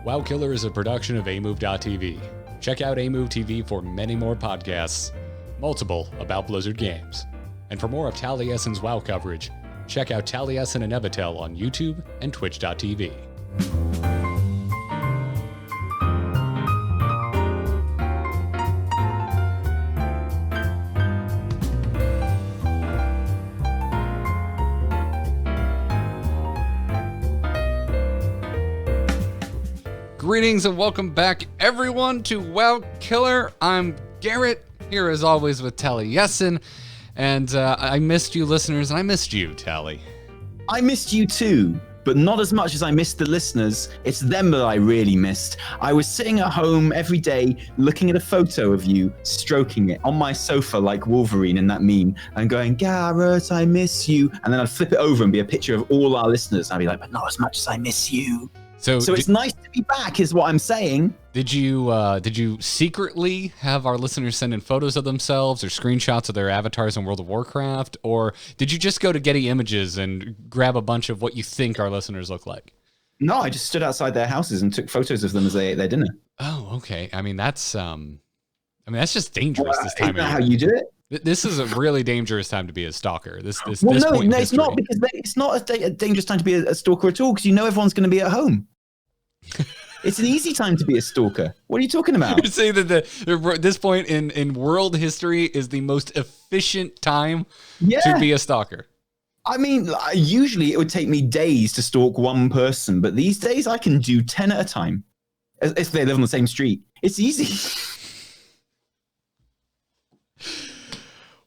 WoW Killer is a production of amove.tv. Check out amove TV for many more podcasts, multiple about Blizzard games. And for more of Taliesin's WoW coverage, check out Taliesin and Evitel on YouTube and twitch.tv. Greetings and welcome back, everyone, to WoW Killer. I'm Garrett, here as always with Taliesin, and I missed you, listeners, and I missed you, Tally. I missed you too, but not as much as I missed the listeners. It's them that I really missed. I was sitting at home every day looking at a photo of you, stroking it on my sofa like Wolverine in that meme, and going, Garrett, I miss you. And then I'd flip it over and be a picture of all our listeners. I'd be like, but not as much as I miss you. So it's nice to be back, is what I'm saying. Did you secretly have our listeners send in photos of themselves or screenshots of their avatars in World of Warcraft, or did you just go to Getty Images and grab a bunch of what you think our listeners look like? No, I just stood outside their houses and took photos of them as they ate their dinner. Oh, okay. I mean, that's just dangerous this time of year. Isn't that how you do it? This is a really dangerous time to be a stalker. It's not, because it's not a dangerous time to be a stalker at all, because you know everyone's going to be at home. It's an easy time to be a stalker. What are you talking about? You're saying that this point in world history is the most efficient time to be a stalker. I mean, usually it would take me days to stalk one person, but these days I can do 10 at a time if they live on the same street. It's easy.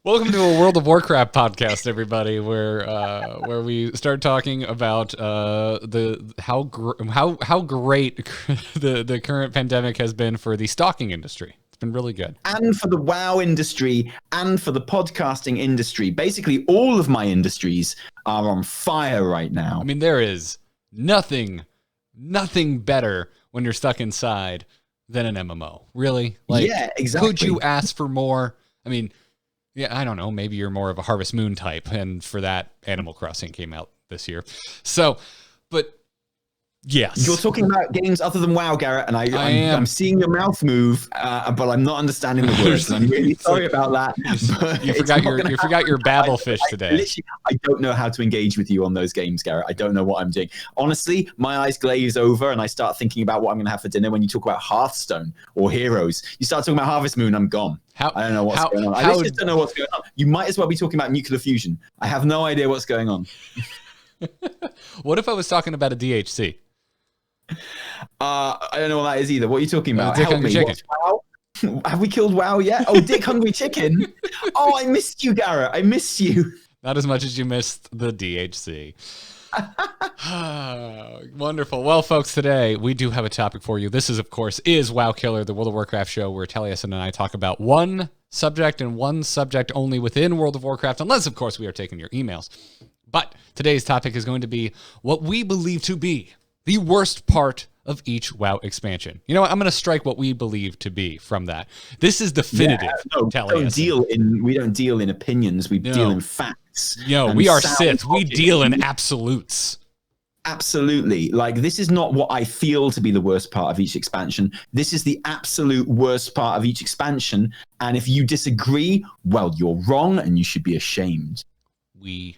Welcome to a World of Warcraft podcast, everybody, where we start talking about how great the current pandemic has been for the stalking industry. It's been really good, and for the WoW industry, and for the podcasting industry. Basically, all of my industries are on fire right now. I mean, there is nothing better when you're stuck inside than an MMO. Really? Yeah, exactly. Could you ask for more? I mean. Yeah, I don't know. Maybe you're more of a Harvest Moon type, and for that, Animal Crossing came out this year. So, but yes. You're talking about games other than WoW, Garrett, and I'm seeing your mouth move, but I'm not understanding the words. And I'm really sorry about that. You forgot your Babelfish today. I don't know how to engage with you on those games, Garrett. I don't know what I'm doing. Honestly, my eyes glaze over, and I start thinking about what I'm going to have for dinner when you talk about Hearthstone or Heroes. You start talking about Harvest Moon, I'm gone. I don't know what's going on. I just don't know what's going on. You might as well be talking about nuclear fusion. I have no idea what's going on. What if I was talking about a DHC? I don't know what that is either. What are you talking about? Dick Hungry Chicken. WoW? Have we killed WoW yet? Oh, Dick Hungry Chicken. Oh, I missed you, Garrett. I miss you. Not as much as you missed the DHC. Wonderful. Well, folks, today we do have a topic for you. This is, of course, WoW Killer, the World of Warcraft show where Taliesin and I talk about one subject and one subject only within World of Warcraft, unless, of course, we are taking your emails. But today's topic is going to be what we believe to be the worst part of each WoW expansion. You know what? I'm going to strike what we believe to be from that. This is definitive. We don't deal in opinions. We deal in facts. We are Sith. We deal in absolutes. Absolutely. Like, this is not what I feel to be the worst part of each expansion. This is the absolute worst part of each expansion. And if you disagree, well, you're wrong and you should be ashamed. You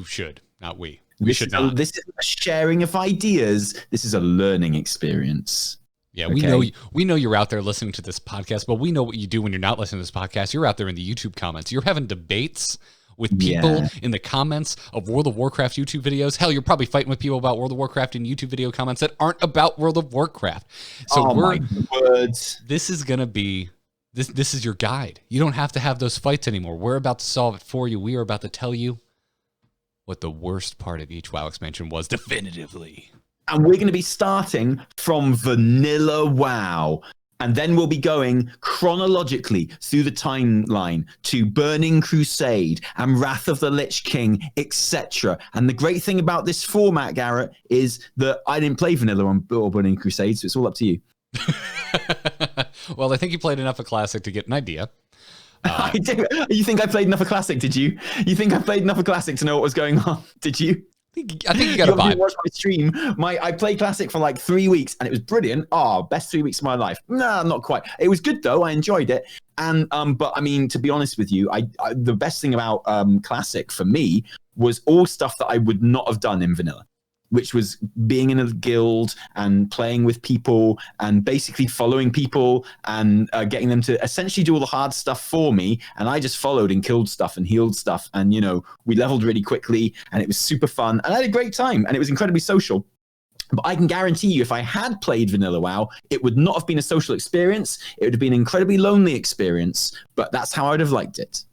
should, not we. We should not. This is a sharing of ideas. This is a learning experience. Yeah, we know you're out there listening to this podcast, but we know what you do when you're not listening to this podcast. You're out there in the YouTube comments. You're having debates with people in the comments of World of Warcraft YouTube videos. Hell, you're probably fighting with people about World of Warcraft in YouTube video comments that aren't about World of Warcraft. So my words. This is going to be this is your guide. You don't have to have those fights anymore. We're about to solve it for you. We are about to tell you what the worst part of each WoW expansion was definitively. And we're going to be starting from vanilla WoW. And then we'll be going chronologically through the timeline to Burning Crusade and Wrath of the Lich King, etc. And the great thing about this format, Garrett, is that I didn't play vanilla or Burning Crusade, so it's all up to you. Well, I think you played enough of Classic to get an idea. I do. You think I played enough of Classic, did you? You think I played enough of Classic to know what was going on, did you? I think you got a vibe. Watch my stream. I played Classic for like 3 weeks, and it was brilliant. Oh, best 3 weeks of my life. No, not quite. It was good though. I enjoyed it. And but I mean, to be honest with you, the best thing about Classic for me was all stuff that I would not have done in vanilla, which was being in a guild and playing with people and basically following people and getting them to essentially do all the hard stuff for me. And I just followed and killed stuff and healed stuff. And, we leveled really quickly and it was super fun. And I had a great time and it was incredibly social. But I can guarantee you, if I had played Vanilla WoW, it would not have been a social experience. It would have been an incredibly lonely experience. But that's how I would have liked it.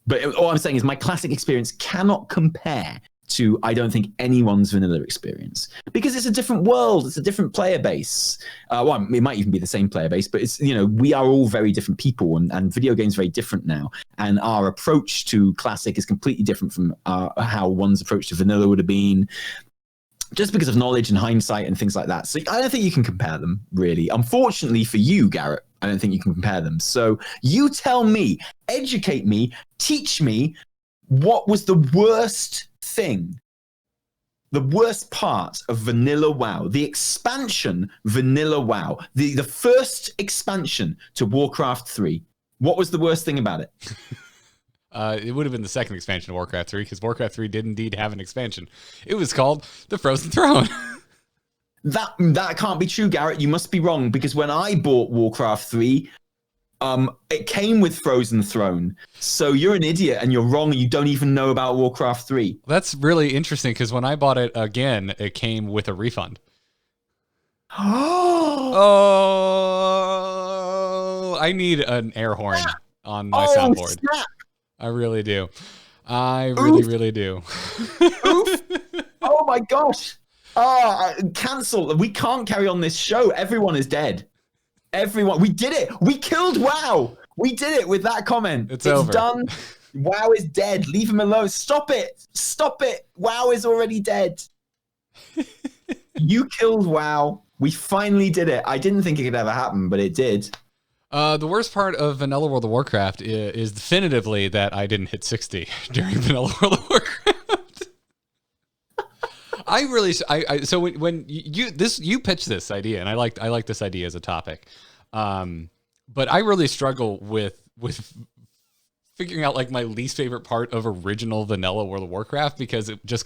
But all I'm saying is my Classic experience cannot compare to, I don't think, anyone's vanilla experience, because it's a different world. It's a different player base. Well, it might even be the same player base, but it's, we are all very different people, and video games are very different now. And our approach to Classic is completely different from how one's approach to vanilla would have been, just because of knowledge and hindsight and things like that. So I don't think you can compare them, really. Unfortunately for you, Garrett, I don't think you can compare them. So you tell me, educate me, teach me, what was the worst thing, the worst part of Vanilla WoW, the expansion Vanilla WoW, the first expansion to Warcraft 3. What was the worst thing about it? It would have been the second expansion of Warcraft 3, because Warcraft 3 did indeed have an expansion. It was called The Frozen Throne. That can't be true, Garrett. You must be wrong, because when I bought Warcraft 3, it came with Frozen Throne. So you're an idiot and you're wrong. You don't even know about Warcraft 3. That's really interesting, because when I bought it again, it came with a refund. Oh, I need an air horn on my soundboard. Snap. I really do. I really do. Oof. Oh my gosh. Cancel. We can't carry on this show. Everyone is dead. Everyone. We did it. We killed WoW. We did it with that comment. It's over. Done. WoW is dead. Leave him alone. Stop it. Stop it. WoW is already dead. You killed WoW. We finally did it. I didn't think it could ever happen, but it did. The worst part of Vanilla World of Warcraft is definitively that I didn't hit 60 during Vanilla World of Warcraft. So when you pitched this idea, and I like this idea as a topic, but I really struggle with figuring out like my least favorite part of original vanilla World of Warcraft, because it just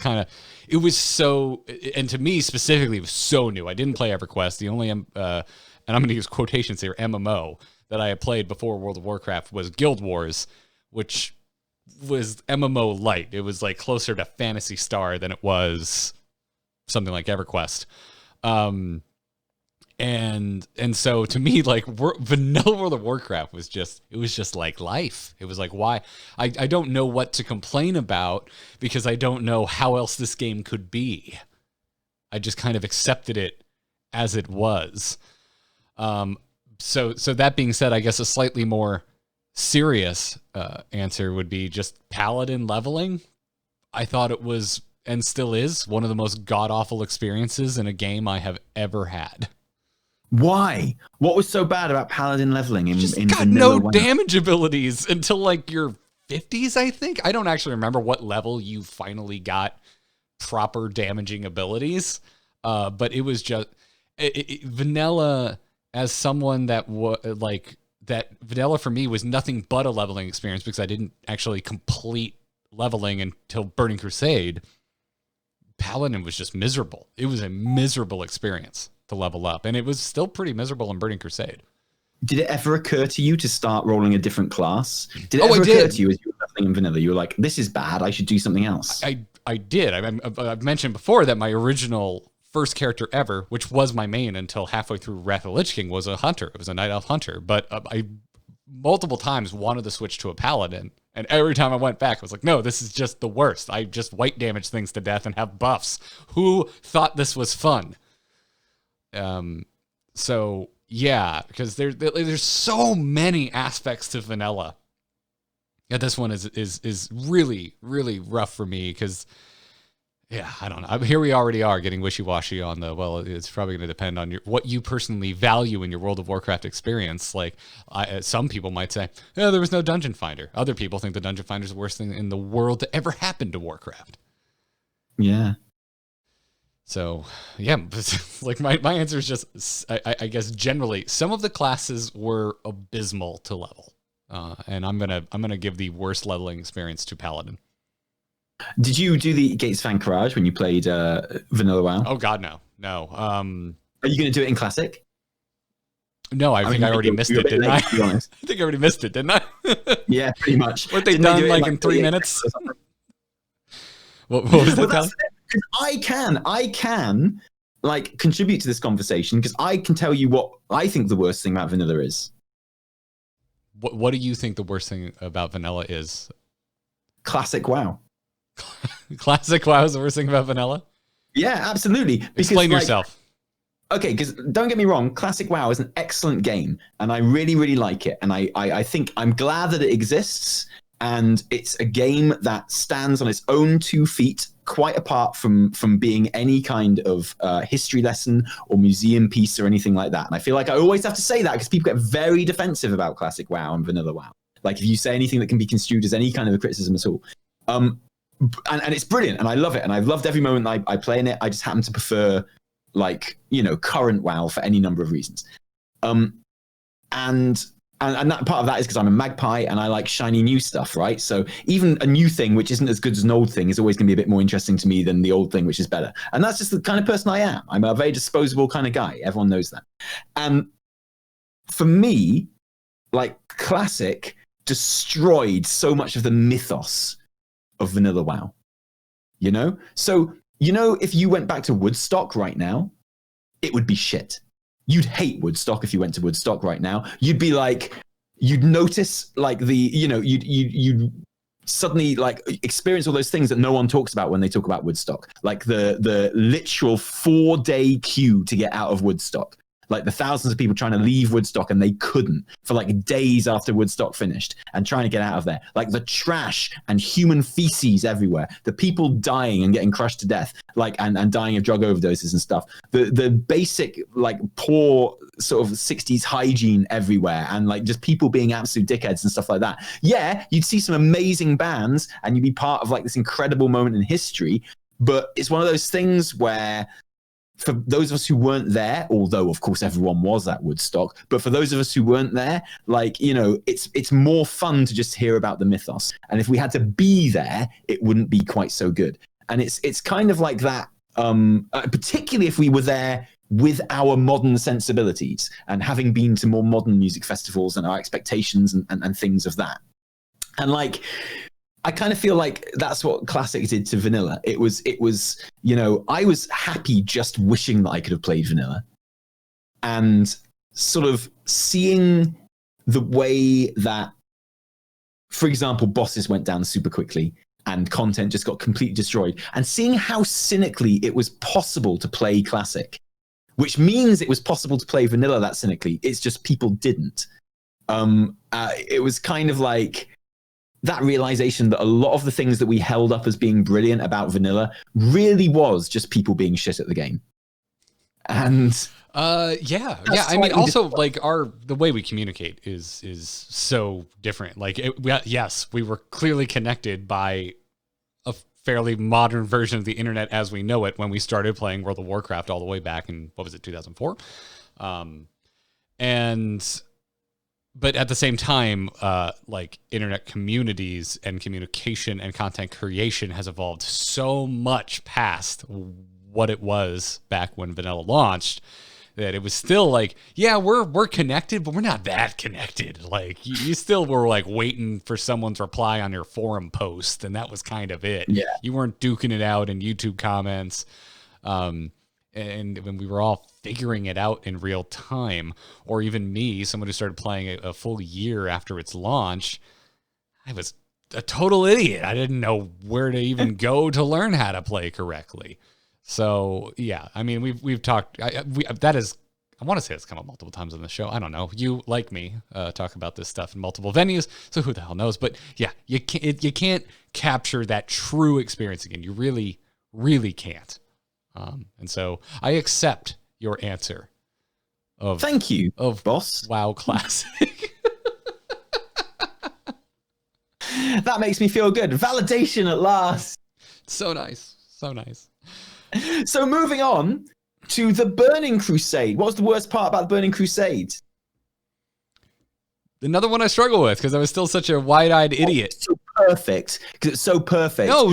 it was so, and to me specifically, it was so new. I didn't play EverQuest. The only, and I'm going to use quotations here, MMO that I had played before World of Warcraft was Guild Wars, which was MMO light. It was like closer to Phantasy Star than it was something like EverQuest. And so to me, like vanilla World of Warcraft was just like life. It was like, why? I don't know what to complain about, because I don't know how else this game could be. I just kind of accepted it as it was. So that being said, I guess a slightly more serious answer would be just Paladin leveling. I thought it was, and still is, one of the most god-awful experiences in a game I have ever had. Why? What was so bad about Paladin leveling in got no damage abilities until like your 50s, I think. I don't actually remember what level you finally got proper damaging abilities, but it was just vanilla. As someone that vanilla for me was nothing but a leveling experience, because I didn't actually complete leveling until Burning Crusade. Paladin was just miserable. It was a miserable experience to level up, and it was still pretty miserable in Burning Crusade. Did it ever occur to you to start rolling a different class? Did it ever occur to you as you were leveling in vanilla, you were like, this is bad, I should do something else? I did. I've mentioned before that my original first character ever, which was my main until halfway through Wrath of the Lich King, was a hunter. It was a night elf hunter, but I multiple times wanted to switch to a paladin, and every time I went back, I was like, no, this is just the worst. I just white damage things to death and have buffs. Who thought this was fun? So yeah, because there's so many aspects to vanilla. Yeah, this one is really, really rough for me, because yeah, I don't know. Here we already are getting wishy-washy on it's probably going to depend on what you personally value in your World of Warcraft experience. Like, some people might say, there was no Dungeon Finder. Other people think the Dungeon Finder is the worst thing in the world to ever happen to Warcraft. Yeah. So yeah, like my answer is just, I guess generally some of the classes were abysmal to level. And I'm gonna give the worst leveling experience to Paladin. Did you do the Gates Fan Courage when you played Vanilla WoW? Oh God, no. Are you going to do it in Classic? No, I think I already missed it, didn't I? To be honest. I think I already missed it, didn't I? Yeah, pretty much. Weren't they done like in 3 minutes? What was that? Because I can like contribute to this conversation because I can tell you what I think the worst thing about vanilla is. What do you think the worst thing about vanilla is? Classic WoW. Classic WoW is the worst thing about vanilla? Yeah, absolutely. Because, explain yourself. Okay, because don't get me wrong, Classic WoW is an excellent game, and I really, really like it. And I think I'm glad that it exists, and it's a game that stands on its own 2 feet, quite apart from being any kind of history lesson or museum piece or anything like that. And I feel like I always have to say that because people get very defensive about Classic WoW and Vanilla WoW. Like if you say anything that can be construed as any kind of a criticism at all. And it's brilliant, and I love it, and I've loved every moment I play in it. I just happen to prefer, like, you know, current WoW for any number of reasons. And that part of that is because I'm a magpie and I like shiny new stuff, right? So even a new thing which isn't as good as an old thing is always going to be a bit more interesting to me than the old thing which is better. And that's just the kind of person I am. I'm a very disposable kind of guy. Everyone knows that. And for me, like, Classic destroyed so much of the mythos of Vanilla WoW. You know? So, you know, if you went back to Woodstock right now, it would be shit. You'd hate Woodstock if you went to Woodstock right now. You'd be like, you'd notice like you'd suddenly like experience all those things that no one talks about when they talk about Woodstock. Like the literal 4-day queue to get out of Woodstock. Like the thousands of people trying to leave Woodstock and they couldn't for like days after Woodstock finished and trying to get out of there. Like the trash and human feces everywhere. The people dying and getting crushed to death, like and dying of drug overdoses and stuff. The basic like poor sort of 60s hygiene everywhere and like just people being absolute dickheads and stuff like that. Yeah, you'd see some amazing bands and you'd be part of like this incredible moment in history. But it's one of those things where for those of us who weren't there, although of course everyone was at Woodstock, but for those of us who weren't there, like, you know, it's more fun to just hear about the mythos. And if we had to be there, it wouldn't be quite so good. And it's kind of like that, particularly if we were there with our modern sensibilities and having been to more modern music festivals and our expectations and things of that. And like, I kind of feel like that's what Classic did to Vanilla. It was, you know, I was happy just wishing that I could have played Vanilla and sort of seeing the way that, for example, bosses went down super quickly and content just got completely destroyed, and seeing how cynically it was possible to play Classic, which means it was possible to play Vanilla that cynically. It's just people didn't. It was kind of like that realization that a lot of the things that we held up as being brilliant about Vanilla really was just people being shit at the game. And yeah. I mean, also like the way we communicate is so different. Like, yes, we were clearly connected by a fairly modern version of the internet as we know it when we started playing World of Warcraft all the way back in, what was it, 2004? But at the same time, like internet communities and communication and content creation has evolved so much past what it was back when Vanilla launched that it was still like, yeah, we're connected, but we're not that connected. Like you still were like waiting for someone's reply on your forum post, and that was kind of it. Yeah. You weren't duking it out in YouTube comments. And when we were all figuring it out in real time, or even me, someone who started playing a full year after its launch, I was a total idiot. I didn't know where to even go to learn how to play correctly. So yeah, I mean, we've talked. I want to say it's come up multiple times on the show. I don't know. You, like me, talk about this stuff in multiple venues, so who the hell knows? But yeah, you can't capture that true experience again. You really, really can't. And so I accept your answer of thank you of boss WoW Classic. That makes me feel good. Validation at last. So nice. So moving on to the Burning Crusade. What was the worst part about the Burning Crusade? Another one I struggle with because I was still such a wide-eyed idiot. It's so perfect because it's so perfect. No,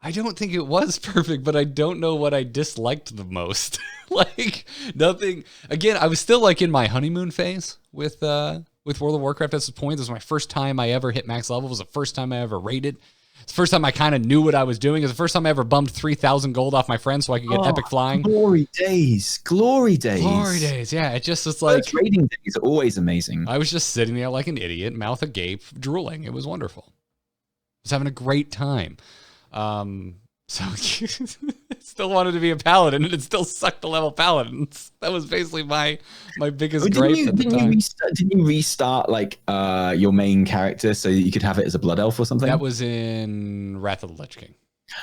I don't think it was perfect, but I don't know what I disliked the most. Like nothing. Again, I was still like in my honeymoon phase with World of Warcraft at this point. This was my first time I ever hit max level. It was the first time I ever raided. It's the first time I kind of knew what I was doing. It was the first time I ever bummed 3,000 gold off my friends so I could get epic flying. Glory days. Glory days. Glory days. Yeah, it just was like... raiding days are always amazing. I was just sitting there like an idiot, mouth agape, drooling. It was wonderful. I was having a great time. So still wanted to be a paladin, and it still sucked to level paladins. That was basically my biggest gripe at the time. Didn't you restart like your main character so you could have it as a blood elf or something? That was in Wrath of the Lich King.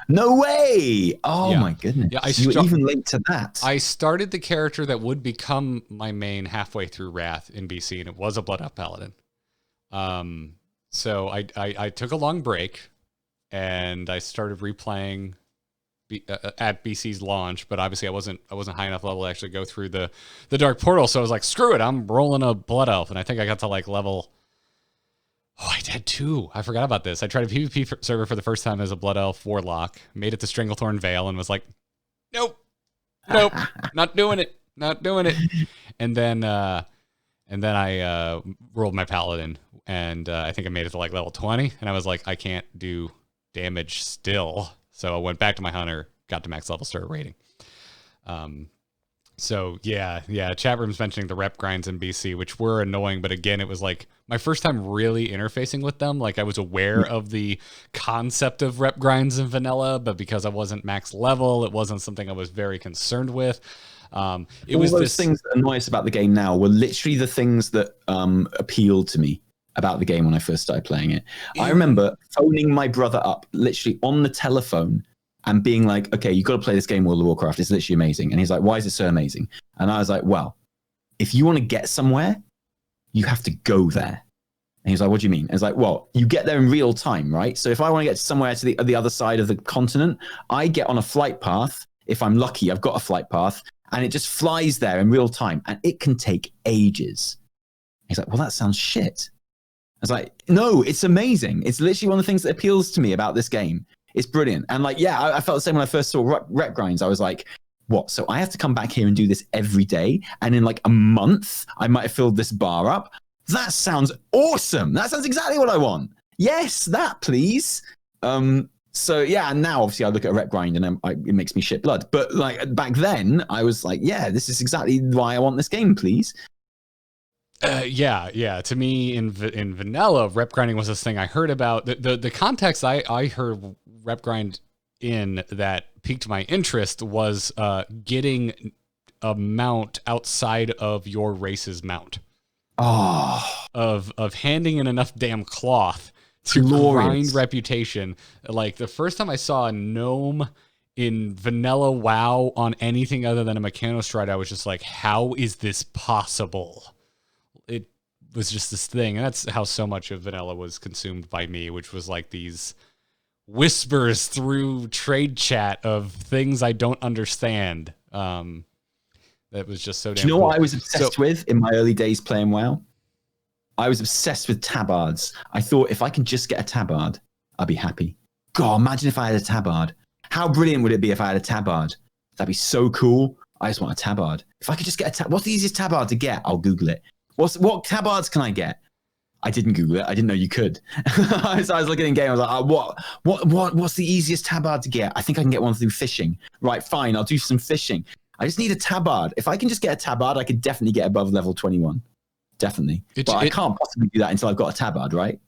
No way! Oh my goodness! Yeah, you were even late to that. I started the character that would become my main halfway through Wrath in BC, and it was a blood elf paladin. So I took a long break. And I started replaying at BC's launch, but obviously I wasn't high enough level to actually go through the Dark Portal. So I was like, screw it, I'm rolling a Blood Elf, and I think I got to like level. Oh, I did too. I forgot about this. I tried a PvP server for the first time as a Blood Elf Warlock, made it to Stranglethorn Vale, and was like, nope, not doing it. And then I rolled my Paladin, and I think I made it to like level 20, and I was like, I can't do damage still, so I went back to my hunter, got to max level, started raiding. So yeah, chat room's mentioning the rep grinds in BC, which were annoying, but again, it was like my first time really interfacing with them. Like I was aware of the concept of rep grinds in vanilla, but because I wasn't max level, it wasn't something I was very concerned with. It was those things that annoy us about the game now were literally the things that appealed to me about the game when I first started playing it. I remember phoning my brother up literally on the telephone and being like, okay, you got to play this game, World of Warcraft. It's literally amazing. And he's like, why is it so amazing? And I was like, well, if you want to get somewhere, you have to go there. And he's like, what do you mean? And it's like, well, you get there in real time, right? So if I want to get somewhere to the other side of the continent, I get on a flight path. If I'm lucky, I've got a flight path, and it just flies there in real time, and it can take ages. He's like, well, that sounds shit. I was like, no, it's amazing. It's literally one of the things that appeals to me about this game. It's brilliant. And like, yeah, I felt the same when I first saw rep grinds. I was like, what? So I have to come back here and do this every day, and in like a month, I might have filled this bar up. That sounds awesome. That sounds exactly what I want. Yes, that please. So yeah, and now obviously I look at a rep grind and it makes me shit blood. But like back then, I was like, yeah, this is exactly why I want this game, please. Yeah. To me, in vanilla, rep grinding was this thing I heard about. The context I heard rep grind in that piqued my interest was getting a mount outside of your race's mount. Oh, of handing in enough damn cloth to grind reputation. Like the first time I saw a gnome in vanilla WoW on anything other than a Mechanostride, I was just like, how is this possible? It was just this thing. And that's how so much of vanilla was consumed by me, which was like these whispers through trade chat of things I don't understand. That was just so damn Do you know cool. what I was obsessed with in my early days playing WoW? I was obsessed with tabards. I thought if I can just get a tabard, I'll be happy. God, imagine if I had a tabard. How brilliant would it be if I had a tabard? That'd be so cool. I just want a tabard. If I could just get a tabard. What's the easiest tabard to get? I'll Google it. What tabards can I get? I didn't Google it. I didn't know you could. So I was looking in game. I was like, what's the easiest tabard to get? I think I can get one through fishing. Right, fine. I'll do some fishing. I just need a tabard. If I can just get a tabard, I could definitely get above level 21. Definitely. But I can't possibly do that until I've got a tabard, right?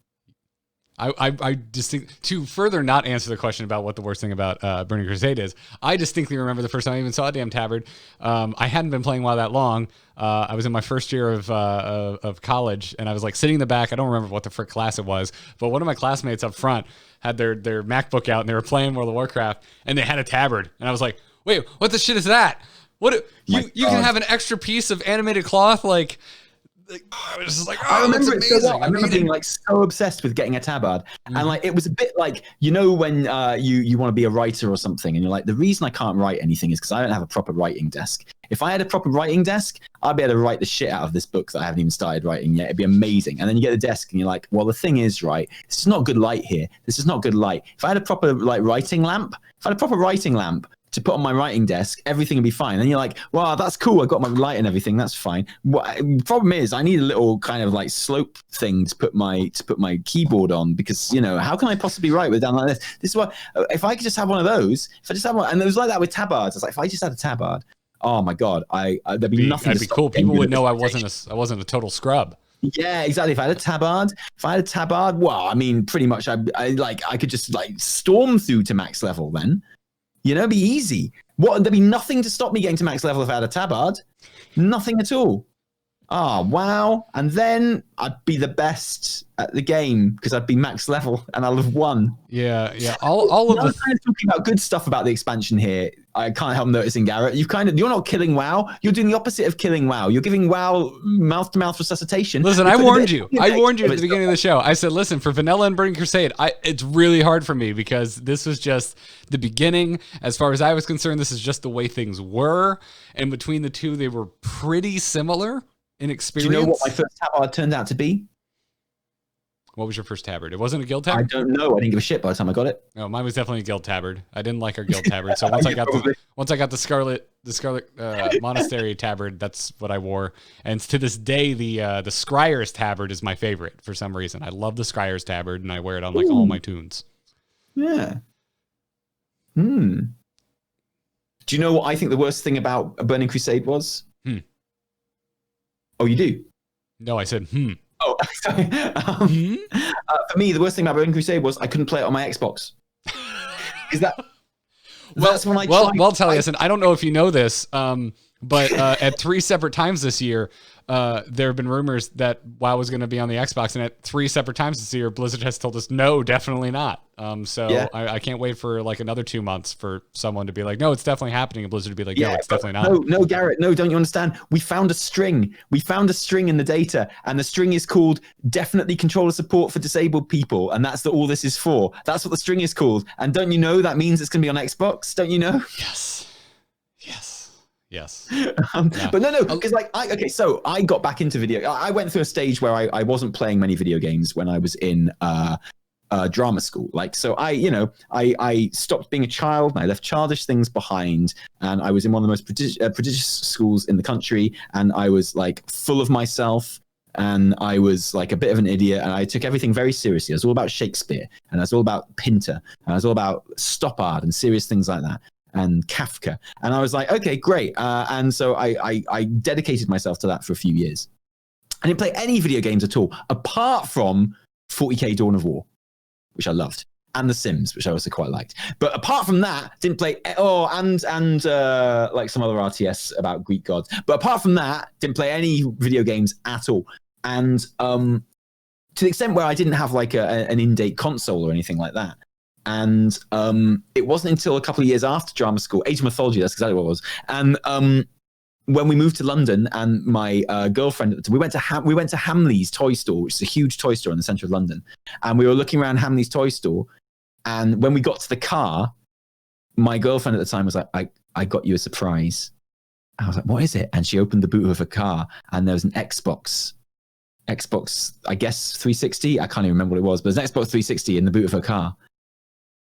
I distinctly, to further not answer the question about what the worst thing about Burning Crusade is, I distinctly remember the first time I even saw a damn tabard. I hadn't been playing WoW that long. I was in my first year of college, and I was like sitting in the back. I don't remember what the frick class it was, but one of my classmates up front had their MacBook out, and they were playing World of Warcraft, and they had a tabard, and I was like, wait, what the shit is that? What you can have an extra piece of animated cloth? Like, I was just like, I remember that's it so amazing. well. I remember being like so obsessed with getting a tabard, and like it was a bit like, you know, when you want to be a writer or something, and you're like, the reason I can't write anything is because I don't have a proper writing desk. If I had a proper writing desk, I'd be able to write the shit out of this book that I haven't even started writing yet. It'd be amazing. And then you get the desk, and you're like, well, the thing is, right, this is not good light here. This is not good light. If I had a proper like writing lamp, to put on my writing desk, everything would be fine. And you're like, wow, that's cool. I got my light and everything. That's fine. Problem is, I need a little kind of like slope thing to put my keyboard on, because, you know, how can I possibly write with down like this? This is what, if I could just have one of those, if I just have one, and it was like that with tabards. It's like, if I just had a tabard, oh my God, there'd be nothing. That'd be cool. People would know I wasn't a total scrub. Yeah, exactly. If I had a tabard, well, I mean, pretty much, I could just like storm through to max level then. You know, it'd be easy. There'd be nothing to stop me getting to max level if I had a tabard. Nothing at all. Oh, wow. And then I'd be the best at the game because I'd be max level and I'll have won. Yeah. All of the kind of talking about good stuff about the expansion here. I can't help noticing, Garrett. You're not killing WoW. You're doing the opposite of killing WoW. You're giving WoW mouth-to-mouth resuscitation. Listen, I warned you. I warned you at the beginning of the show. I said, listen, for Vanilla and Burning Crusade, it's really hard for me because this was just the beginning. As far as I was concerned, this is just the way things were. And between the two, they were pretty similar in experience. Do you know what my first tabard turned out to be? What was your first tabard? It wasn't a guild tabard? I don't know. I didn't give a shit by the time I got it. No, mine was definitely a guild tabard. I didn't like our guild tabard. So once I got the Scarlet Monastery tabard, that's what I wore. And to this day, the Scryer's tabard is my favorite for some reason. I love the Scryer's tabard, and I wear it on like all my tunes. Yeah. Do you know what I think the worst thing about a Burning Crusade was? Oh, you do? No, I said Oh, sorry. For me, the worst thing about Burning Crusade was I couldn't play it on my Xbox. Is that? That's when I Taliesin, I don't know if you know this, but at 3 separate times this year, there have been rumors that WoW was going to be on the Xbox, and at 3 separate times this year, Blizzard has told us no, definitely not. I can't wait for like another 2 months for someone to be like, no, it's definitely happening, and Blizzard to be like, no, it's definitely not. No, Garrett, no, don't you understand? We found a string. We found a string in the data, and the string is called definitely controller support for disabled people, and that's all this is for. That's what the string is called. And don't you know that means it's going to be on Xbox? Don't you know? Yes. But no, because so I got back into video. I went through a stage where I wasn't playing many video games when I was in drama school. I stopped being a child, and I left childish things behind, and I was in one of the most prodigious schools in the country, and I was like full of myself, and I was like a bit of an idiot, and I took everything very seriously. I was all about Shakespeare, and I was all about Pinter, and I was all about Stoppard and serious things like that, and Kafka. And I was like, okay, great. And so I dedicated myself to that for a few years. I didn't play any video games at all, apart from 40k Dawn of War, which I loved, and The Sims, which I also quite liked. But apart from that, didn't play, and like some other RTS about Greek gods. But apart from that, didn't play any video games at all. And to the extent where I didn't have like an in-date console or anything like that. And it wasn't until a couple of years after drama school, Age of Mythology, that's exactly what it was. And when we moved to London, and my girlfriend, we went to Hamley's toy store, which is a huge toy store in the centre of London. And we were looking around Hamley's toy store. And when we got to the car, my girlfriend at the time was like, I got you a surprise. I was like, what is it? And she opened the boot of her car, and there was an Xbox, I guess 360. I can't even remember what it was, but there's an Xbox 360 in the boot of her car.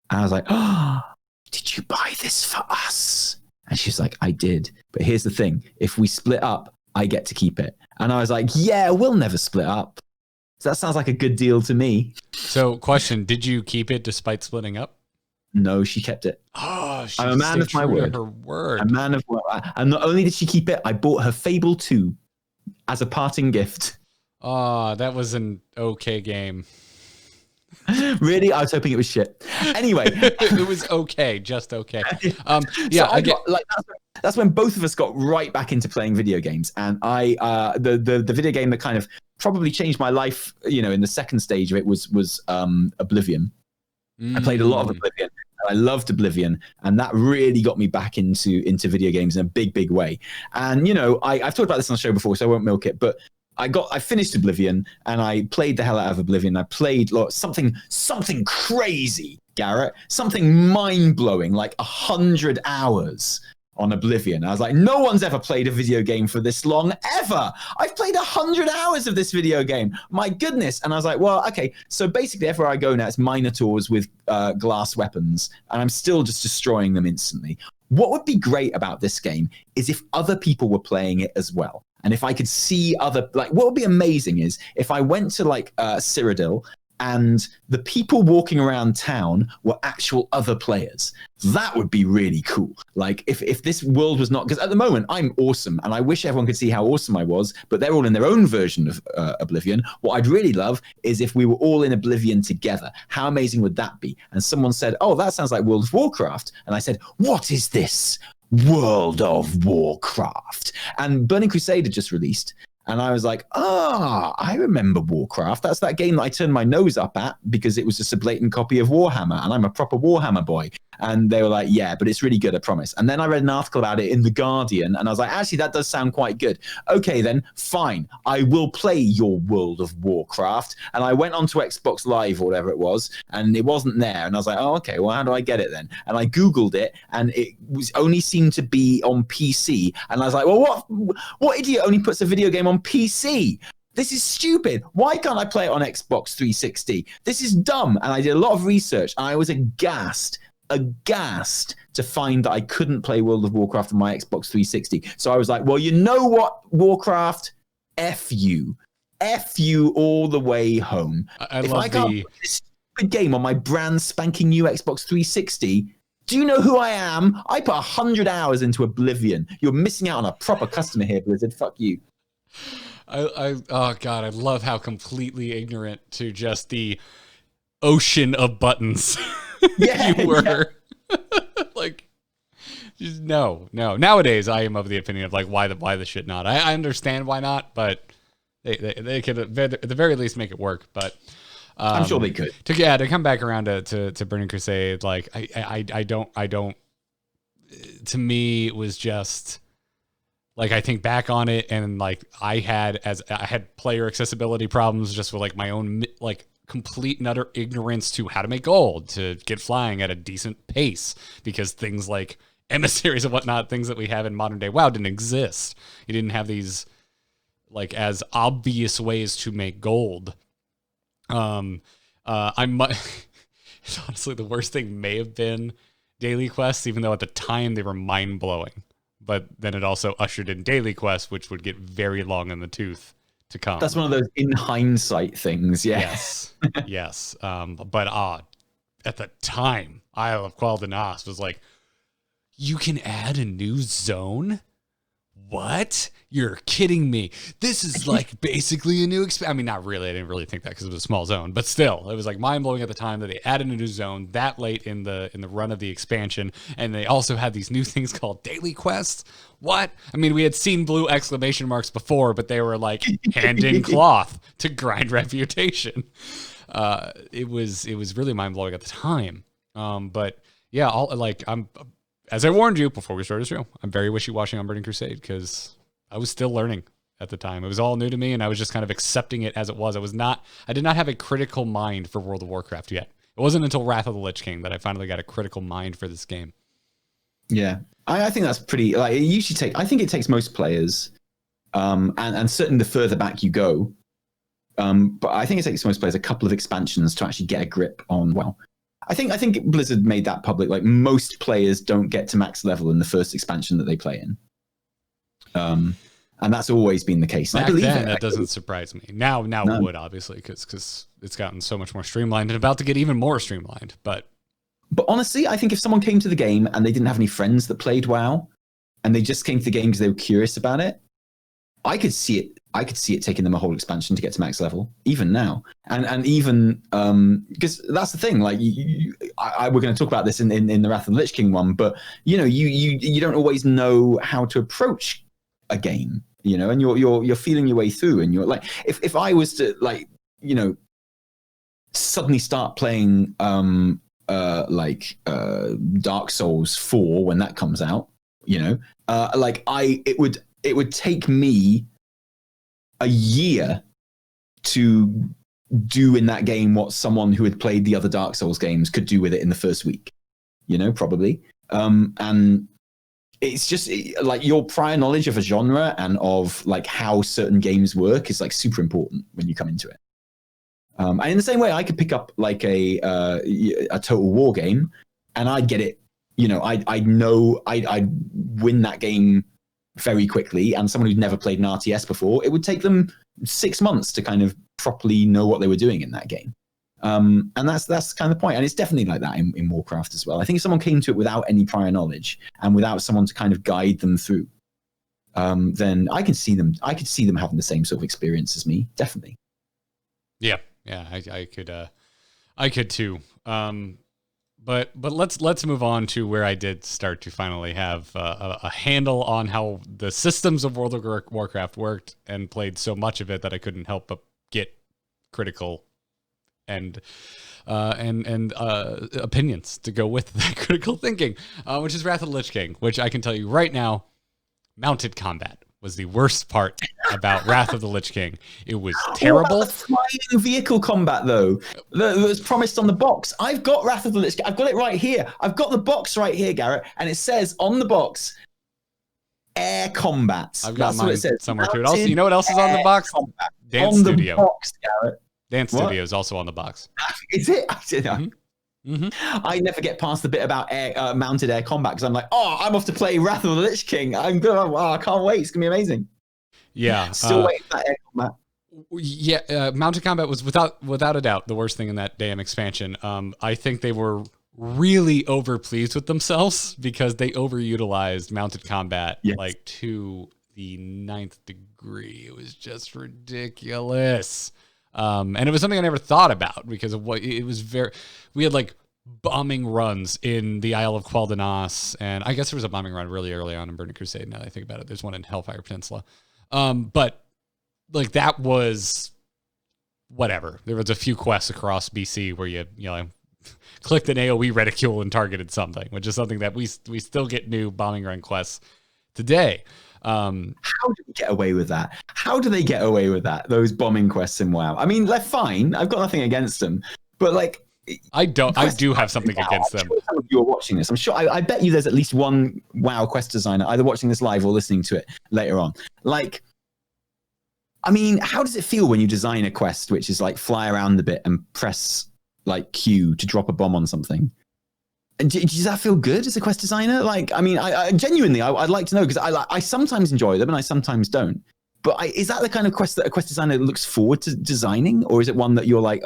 And I was like, oh, did you buy this for us? And she's like, I did. But here's the thing. If we split up, I get to keep it. And I was like, yeah, we'll never split up. So that sounds like a good deal to me. So question, did you keep it despite splitting up? No, she kept it. Oh, I'm a man of my word. Her word. A man of word. And not only did she keep it, I bought her Fable 2 as a parting gift. Oh, that was an okay game. Really? I was hoping it was shit. Anyway. It was okay, just okay. Yeah, so that's when both of us got right back into playing video games. And the video game that kind of probably changed my life, in the second stage of it was Oblivion. I played a lot of Oblivion. And I loved Oblivion, and that really got me back into video games in a big, big way. And I've talked about this on the show before, so I won't milk it. But I finished Oblivion and I played the hell out of Oblivion. I played something crazy, Garrett, something mind blowing, like 100 hours on Oblivion. I was like, no one's ever played a video game for this long ever. I've played 100 hours of this video game. My goodness. And I was like, well, okay. So basically everywhere I go now, it's minotaurs with glass weapons, and I'm still just destroying them instantly. What would be great about this game is if other people were playing it as well. And if I could see what would be amazing is if I went to Cyrodiil and the people walking around town were actual other players. That would be really cool. Like if this world was not, because at the moment I'm awesome and I wish everyone could see how awesome I was, but they're all in their own version of Oblivion. What I'd really love is if we were all in Oblivion together. How amazing would that be? And someone said, oh, that sounds like World of Warcraft. And I said, what is this? World of Warcraft. And Burning Crusade had just released. And I was like, I remember Warcraft. That's that game that I turned my nose up at because it was just a blatant copy of Warhammer. And I'm a proper Warhammer boy. And they were like, yeah, but it's really good, I promise. And then I read an article about it in The Guardian. And I was like, actually, that does sound quite good. Okay, then fine. I will play your World of Warcraft. And I went onto Xbox Live or whatever it was. And it wasn't there. And I was like, oh, okay, well, how do I get it then? And I Googled it. And it was only seemed to be on PC. And I was like, well, what idiot only puts a video game on PC? This is stupid. Why can't I play it on Xbox 360? This is dumb. And I did a lot of research. And I was aghast to find that I couldn't play World of Warcraft on my Xbox 360. So I was like, well, you know what, Warcraft? F you all the way home. If I can't play this stupid game on my brand spanking new Xbox 360, do you know who I am? I put 100 hours into Oblivion. You're missing out on a proper customer here, Blizzard. Fuck you. Oh God, I love how completely ignorant to just the ocean of buttons you were. Yeah. Like, just no. Nowadays, I am of the opinion of like, why the shit not? I understand why not, but they could at the very least make it work. But I'm sure they could. To come back around to Burning Crusade, like I don't. To me, it was just like I think back on it, and like I had player accessibility problems just with like my own like complete and utter ignorance to how to make gold, to get flying at a decent pace, because things like emissaries and whatnot, things that we have in modern day WoW, didn't exist. You didn't have these like as obvious ways to make gold. Honestly, the worst thing may have been daily quests, even though at the time they were mind blowing. But then it also ushered in daily quests, which would get very long in the tooth to come. That's one of those in hindsight things. Yeah. Yes. But at the time, Isle of Quel'Danas was like, you can add a new zone? What? You're kidding me. This is like basically a new I mean, not really. I didn't really think that because it was a small zone, but still, it was like mind blowing at the time that they added a new zone that late in the run of the expansion. And they also had these new things called daily quests. What? I mean, we had seen blue exclamation marks before, but they were like hand in cloth to grind reputation. It was really mind blowing at the time. But yeah, as I warned you before we started this show, I'm very wishy-washy on Burning Crusade because I was still learning at the time. It was all new to me, and I was just kind of accepting it as it was. I did not have a critical mind for World of Warcraft yet. It wasn't until Wrath of the Lich King that I finally got a critical mind for this game. Yeah, I think that's pretty. Like, I think it takes most players, and certainly the further back you go. But I think it takes most players a couple of expansions to actually get a grip on WoW. I think Blizzard made that public. Like, most players don't get to max level in the first expansion that they play in. And that's always been the case. Back then, that doesn't surprise me. Now it would, obviously, because it's gotten so much more streamlined and about to get even more streamlined. But honestly, I think if someone came to the game and they didn't have any friends that played WoW, and they just came to the game because they were curious about it, I could see it taking them a whole expansion to get to max level, even now. And even because that's the thing. Like, we're going to talk about this in the Wrath of the Lich King one, but you don't always know how to approach a game, and you're feeling your way through, and you're like, if I was to suddenly start playing Dark Souls 4 when that comes out, it would take me a year to do in that game what someone who had played the other Dark Souls games could do with it in the first week, probably. And it's just like your prior knowledge of a genre and of like how certain games work is like super important when you come into it. And in the same way, I could pick up like a Total War game and I'd get it. I'd win that game very quickly. And someone who'd never played an RTS before, it would take them 6 months to kind of properly know what they were doing in that game. And that's kind of the point. And it's definitely like that in Warcraft as well. I think if someone came to it without any prior knowledge and without someone to kind of guide them through, then I could see them having the same sort of experience as me. Definitely. Yeah. I could too. But let's move on to where I did start to finally have a handle on how the systems of World of Warcraft worked, and played so much of it that I couldn't help but get critical and opinions to go with that critical thinking, which is Wrath of the Lich King, which I can tell you right now, mounted combat was the worst part about Wrath of the Lich King. It was terrible. What about the flying vehicle combat, though, that was promised on the box? I've got Wrath of the Lich King. I've got it right here. I've got the box right here, Garrett, and it says on the box, air combat. I've got That's mine what it says. somewhere too. Also, you know what else is on the box? Combat. Dance on Studio. The box, Garrett. Dance Studio is also on the box. Is it? I didn't know. Mm-hmm. I never get past the bit about mounted air combat because I'm like, I'm off to play Wrath of the Lich King. I can't wait. It's gonna be amazing. Yeah. Still waiting for that air combat. Yeah, mounted combat was without a doubt the worst thing in that damn expansion. I think they were really over pleased with themselves because they overutilized mounted combat like to the 9th degree. It was just ridiculous. And it was something I never thought about because of what it was. We had like bombing runs in the Isle of Quel'Danas, and I guess there was a bombing run really early on in Burning Crusade. Now that I think about it, there's one in Hellfire Peninsula. But like that was whatever. There was a few quests across BC where you clicked an AoE reticule and targeted something, which is something that we still get new bombing run quests today. How do we get away with that? How do they get away with that? Those bombing quests in WoW. I mean, they're fine. I've got nothing against them, but like, I do have something against them. I'm sure some of you are watching this. I'm sure. I bet you there's at least one WoW quest designer either watching this live or listening to it later on. Like, I mean, how does it feel when you design a quest which is like fly around a bit and press like Q to drop a bomb on something? And does that feel good as a quest designer? Like, I mean, I genuinely, I'd like to know because I sometimes enjoy them and I sometimes don't. But is that the kind of quest that a quest designer looks forward to designing, or is it one that you're like,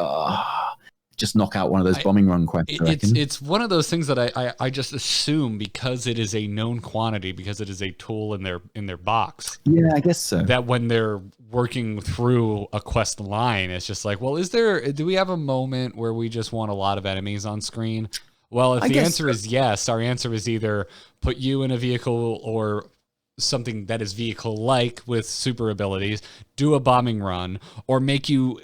just knock out one of those bombing run quests? It's one of those things that I just assume because it is a known quantity, because it is a tool in their box. Yeah, I guess so. That when they're working through a quest line, it's just like, well, do we have a moment where we just want a lot of enemies on screen? Well, if the answer is yes, our answer is either put you in a vehicle or something that is vehicle-like with super abilities, do a bombing run, or make you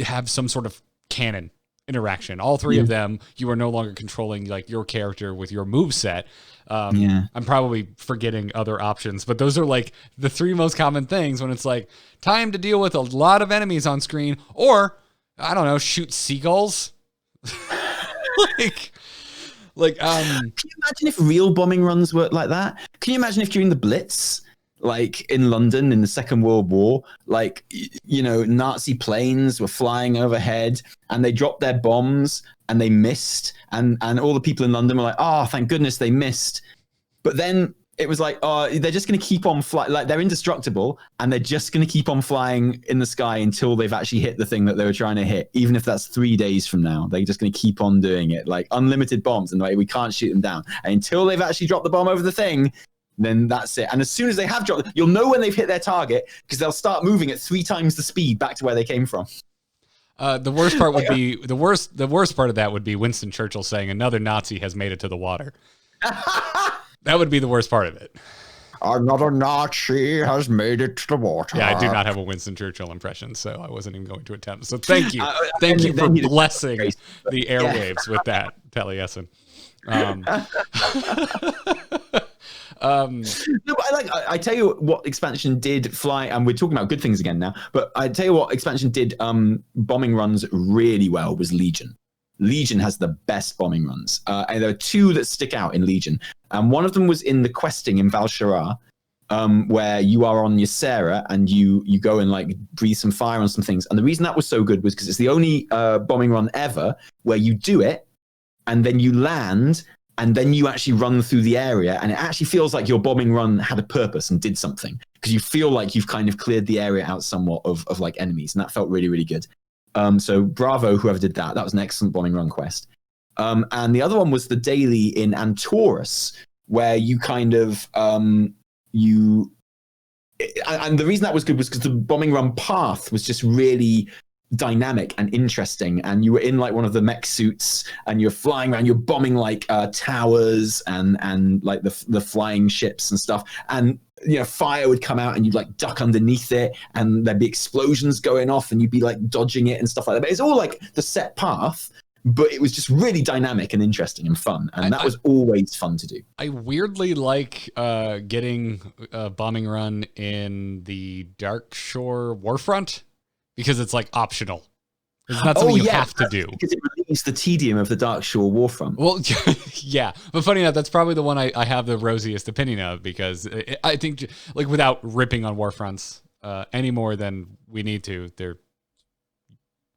have some sort of canon interaction. All three of them, you are no longer controlling like your character with your moveset. I'm probably forgetting other options, but those are like the three most common things when it's like time to deal with a lot of enemies on screen, or I don't know, shoot seagulls. Can you imagine if real bombing runs worked like that? Can you imagine if during the Blitz, like in London in the Second World War, like, Nazi planes were flying overhead and they dropped their bombs and they missed, and all the people in London were like, oh, thank goodness they missed. But then it was like, they're just going to keep on flying, like they're indestructible, and they're just going to keep on flying in the sky until they've actually hit the thing that they were trying to hit. Even if that's 3 days from now, they're just going to keep on doing it, like unlimited bombs, and like we can't shoot them down. And until they've actually dropped the bomb over the thing, then that's it. And as soon as they have dropped, you'll know when they've hit their target because they'll start moving at 3 times the speed back to where they came from. The worst part would be the worst part of that would be Winston Churchill saying another Nazi has made it to the water. That would be the worst part of it. Another Nazi has made it to the water. Yeah, I do not have a Winston Churchill impression, so I wasn't even going to attempt. So thank you. Thank you for blessing the airwaves with that, Taliesin. No, but I tell you what expansion did fly, and we're talking about good things again now, but I tell you what expansion did bombing runs really well was Legion. Legion has the best bombing runs. And there are two that stick out in Legion. And one of them was in the questing in Val'sharah, where you are on Ysera and you go and like breathe some fire on some things. And the reason that was so good was because it's the only bombing run ever where you do it and then you land and then you actually run through the area, and it actually feels like your bombing run had a purpose and did something, because you feel like you've kind of cleared the area out somewhat of like enemies, and that felt really, really good. So bravo, whoever did that. That was an excellent bombing run quest. And the other one was the daily in Antorus, where you kind of and the reason that was good was because the bombing run path was just really dynamic and interesting, and you were in like one of the mech suits and you're flying around, you're bombing like towers and like the flying ships and stuff, and you know, fire would come out and you'd like duck underneath it and there'd be explosions going off and you'd be like dodging it and stuff like that. But it's all like the set path, but it was just really dynamic and interesting and fun, and that was always fun to do. I weirdly like getting a bombing run in the Darkshore Warfront, because it's like optional. It's not something you have to do. Because it relieves the tedium of the Darkshore Warfront. Well, yeah. But funny enough, that's probably the one I have the rosiest opinion of, because I think, like, without ripping on Warfronts any more than we need to, they're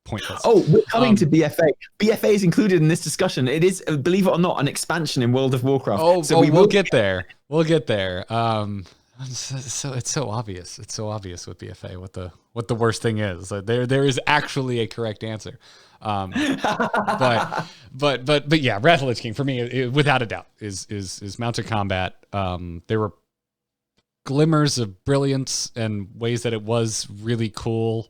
pointless. Oh, we're coming to BFA. BFA is included in this discussion. It is, believe it or not, an expansion in World of Warcraft. We'll get there. We'll get there. So it's so obvious. It's so obvious with BFA what the worst thing is. There is actually a correct answer. But yeah, Wrath of Lich King for me, without a doubt, is mounted combat. There were glimmers of brilliance and ways that it was really cool,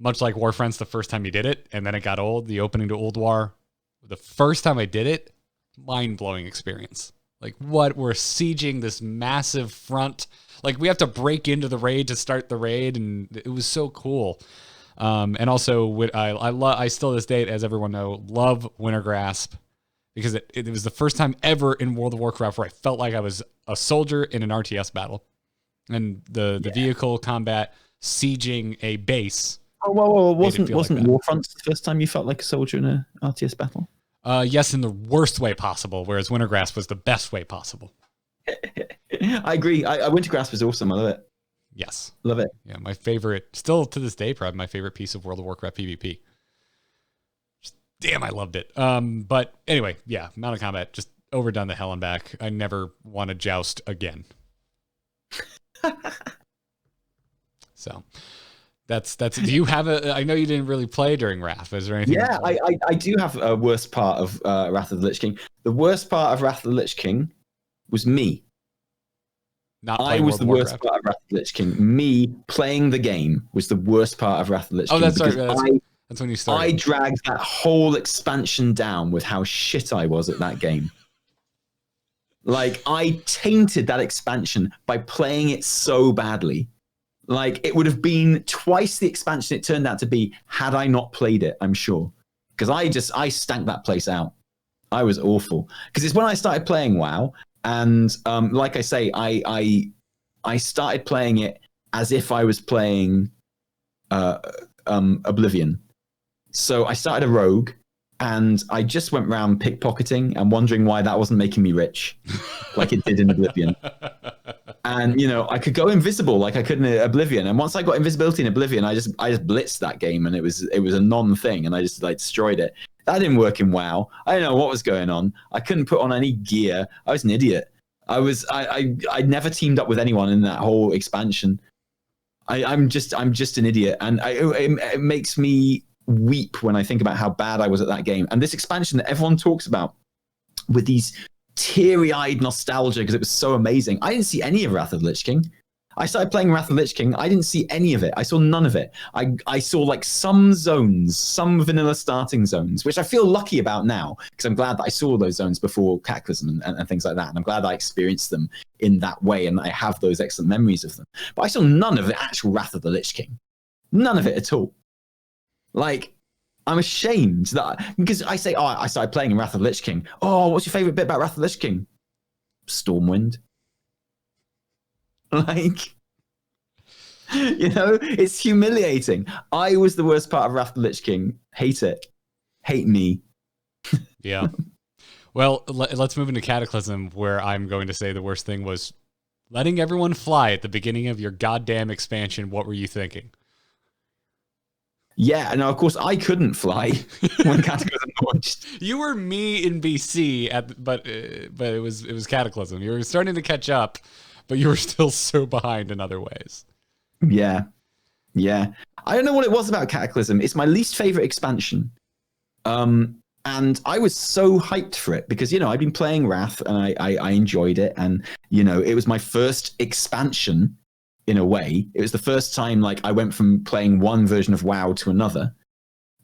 much like Warfronts the first time you did it, and then it got old. The opening to Old War, the first time I did it, mind-blowing experience. Like, what, we're sieging this massive front. Like, we have to break into the raid to start the raid, and it was so cool. And also, I still to this date, as everyone knows, love Wintergrasp, because it was the first time ever in World of Warcraft where I felt like I was a soldier in an RTS battle. And the vehicle combat, sieging a base. Oh, whoa. Wasn't like Warfronts the first time you felt like a soldier in an RTS battle? Yes, in the worst way possible, whereas Wintergrasp was the best way possible. I agree. Wintergrasp is awesome. I love it. Yes. Love it. Yeah, my favorite, still to this day, probably my favorite piece of World of Warcraft PvP. Damn, I loved it. But anyway, yeah, mounted combat, just overdone the hell and back. I never want to joust again. So... That's. Do you have I know you didn't really play during Wrath. Is there anything? Yeah, I do have a worst part of Wrath of the Lich King. The worst part of Wrath of the Lich King was me. I was the worst part of Wrath of the Lich King. Me playing the game was the worst part of Wrath of the Lich King. Oh, that's right. That's when you started. I dragged that whole expansion down with how shit I was at that game. Like, I tainted that expansion by playing it so badly. Like, it would have been twice the expansion it turned out to be had I not played it, I'm sure. Because I stank that place out. I was awful. Because it's when I started playing WoW, and like I say, I started playing it as if I was playing Oblivion. So I started a rogue, and I just went around pickpocketing and wondering why that wasn't making me rich, like it did in Oblivion. And, you know, I could go invisible like I could in Oblivion. And once I got invisibility in Oblivion, I just blitzed that game, and it was a non-thing, and I just like destroyed it. That didn't work in WoW. I didn't know what was going on. I couldn't put on any gear. I was an idiot. I never teamed up with anyone in that whole expansion. I'm just an idiot, and it makes me weep when I think about how bad I was at that game. And this expansion that everyone talks about with these teary-eyed nostalgia because it was so amazing. I didn't see any of Wrath of the Lich King. I started playing Wrath of the Lich King. I didn't see any of it. I saw none of it. I saw like some zones, some vanilla starting zones, which I feel lucky about now because I'm glad that I saw those zones before Cataclysm and things like that. And I'm glad I experienced them in that way and I have those excellent memories of them. But I saw none of the actual Wrath of the Lich King. None of it at all. Like, I'm ashamed that because I say, I started playing in Wrath of the Lich King. Oh, what's your favorite bit about Wrath of the Lich King? Stormwind. Like, it's humiliating. I was the worst part of Wrath of the Lich King. Hate it. Hate me. Yeah. Well, let's move into Cataclysm, where I'm going to say the worst thing was letting everyone fly at the beginning of your goddamn expansion. What were you thinking? Yeah, and of course I couldn't fly when Cataclysm launched. You were me in BC, but it was Cataclysm. You were starting to catch up, but you were still so behind in other ways. Yeah. I don't know what it was about Cataclysm. It's my least favorite expansion. And I was so hyped for it because, I'd been playing Wrath and I enjoyed it. And, it was my first expansion in a way. It was the first time I went from playing one version of WoW to another.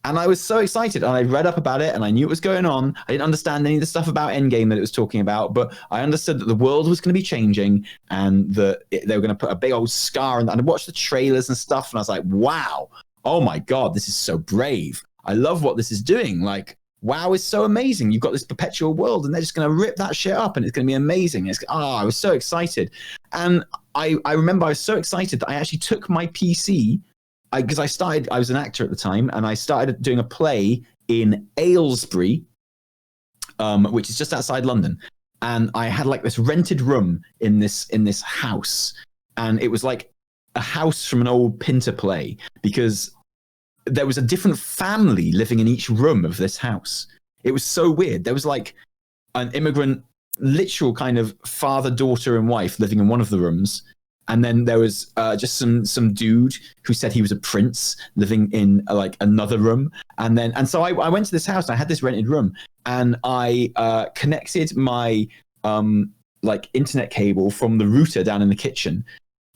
And I was so excited. And I read up about it and I knew what was going on. I didn't understand any of the stuff about Endgame that it was talking about, but I understood that the world was going to be changing and that they were going to put a big old scar in that. And I watched the trailers and stuff and I was like, wow, oh my God, this is so brave. I love what this is doing. WoW is so amazing. You've got this perpetual world and they're just going to rip that shit up and it's going to be amazing. I was so excited. And I remember I was so excited that I actually took my PC because I was an actor at the time and I started doing a play in Aylesbury, which is just outside London. And I had this rented room in this house. And it was like a house from an old Pinter play because there was a different family living in each room of this house. It was so weird. There was an immigrant, literal kind of father, daughter, and wife living in one of the rooms. And then there was just some dude who said he was a prince living in another room. And so I went to this house and I had this rented room and I connected my internet cable from the router down in the kitchen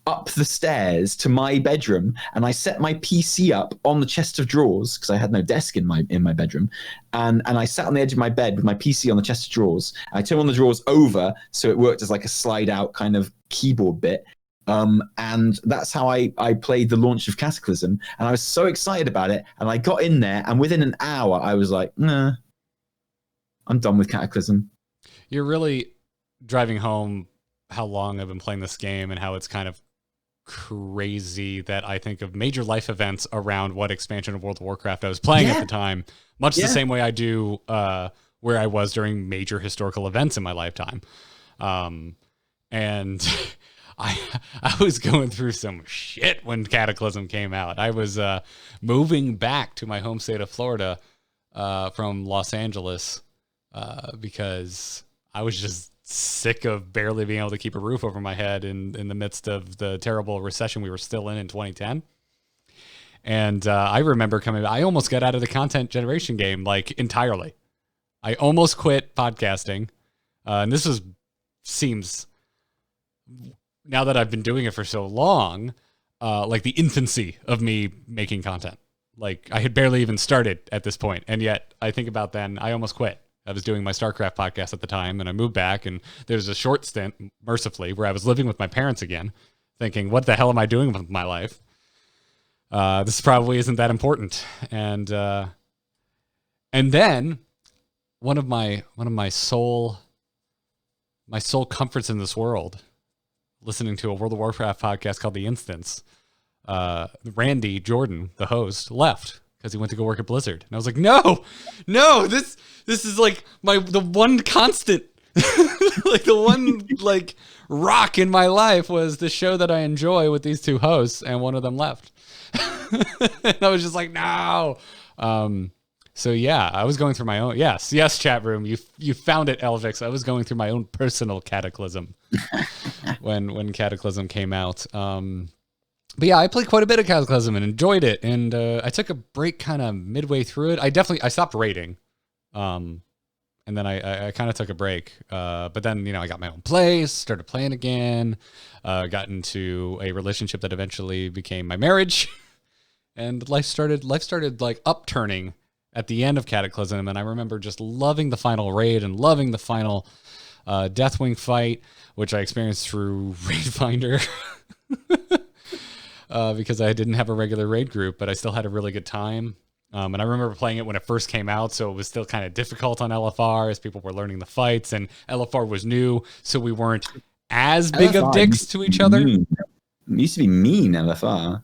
up the stairs to my bedroom, and I set my PC up on the chest of drawers because I had no desk in my bedroom, and I sat on the edge of my bed with my PC on the chest of drawers. I turned one of the drawers over so it worked as a slide out kind of keyboard bit, and that's how I played the launch of Cataclysm, and I was so excited about it, and I got in there, and within an hour I was like, nah, I'm done with Cataclysm. You're really driving home how long I've been playing this game and how it's kind of crazy that I think of major life events around what expansion of World of Warcraft I was playing at the time, much the same way I do where I was during major historical events in my lifetime. And I was going through some shit when Cataclysm came out. I was moving back to my home state of Florida from Los Angeles because I was just sick of barely being able to keep a roof over my head in the midst of the terrible recession we were still in 2010. And I remember I almost got out of the content generation game entirely. I almost quit podcasting. And this seems, now that I've been doing it for so long, the infancy of me making content. I had barely even started at this point. And yet I think about then I almost quit. I was doing my StarCraft podcast at the time, and I moved back, and there's a short stint, mercifully, where I was living with my parents again, thinking, what the hell am I doing with my life? This probably isn't that important. And then one of my soul comforts in this world, listening to a World of Warcraft podcast called The Instance, Randy Jordan, the host, left because he went to go work at Blizzard. And I was like, no, this is the one constant, the one rock in my life was the show that I enjoy with these two hosts, and one of them left. And I was just like, no. So yeah, I was going through my own, yes, chat room. You found it, Elvix. I was going through my own personal Cataclysm when Cataclysm came out. But yeah, I played quite a bit of Cataclysm and enjoyed it. And I took a break kind of midway through it. I stopped raiding. And then I kind of took a break. But then, I got my own place, started playing again, got into a relationship that eventually became my marriage. And life started upturning at the end of Cataclysm. And I remember just loving the final raid and loving the final Deathwing fight, which I experienced through Raid Finder. Because I didn't have a regular raid group, but I still had a really good time. And I remember playing it when it first came out, so it was still kind of difficult on LFR as people were learning the fights, and LFR was new, so we weren't as big of LFR dicks to each other. It used to be mean, LFR.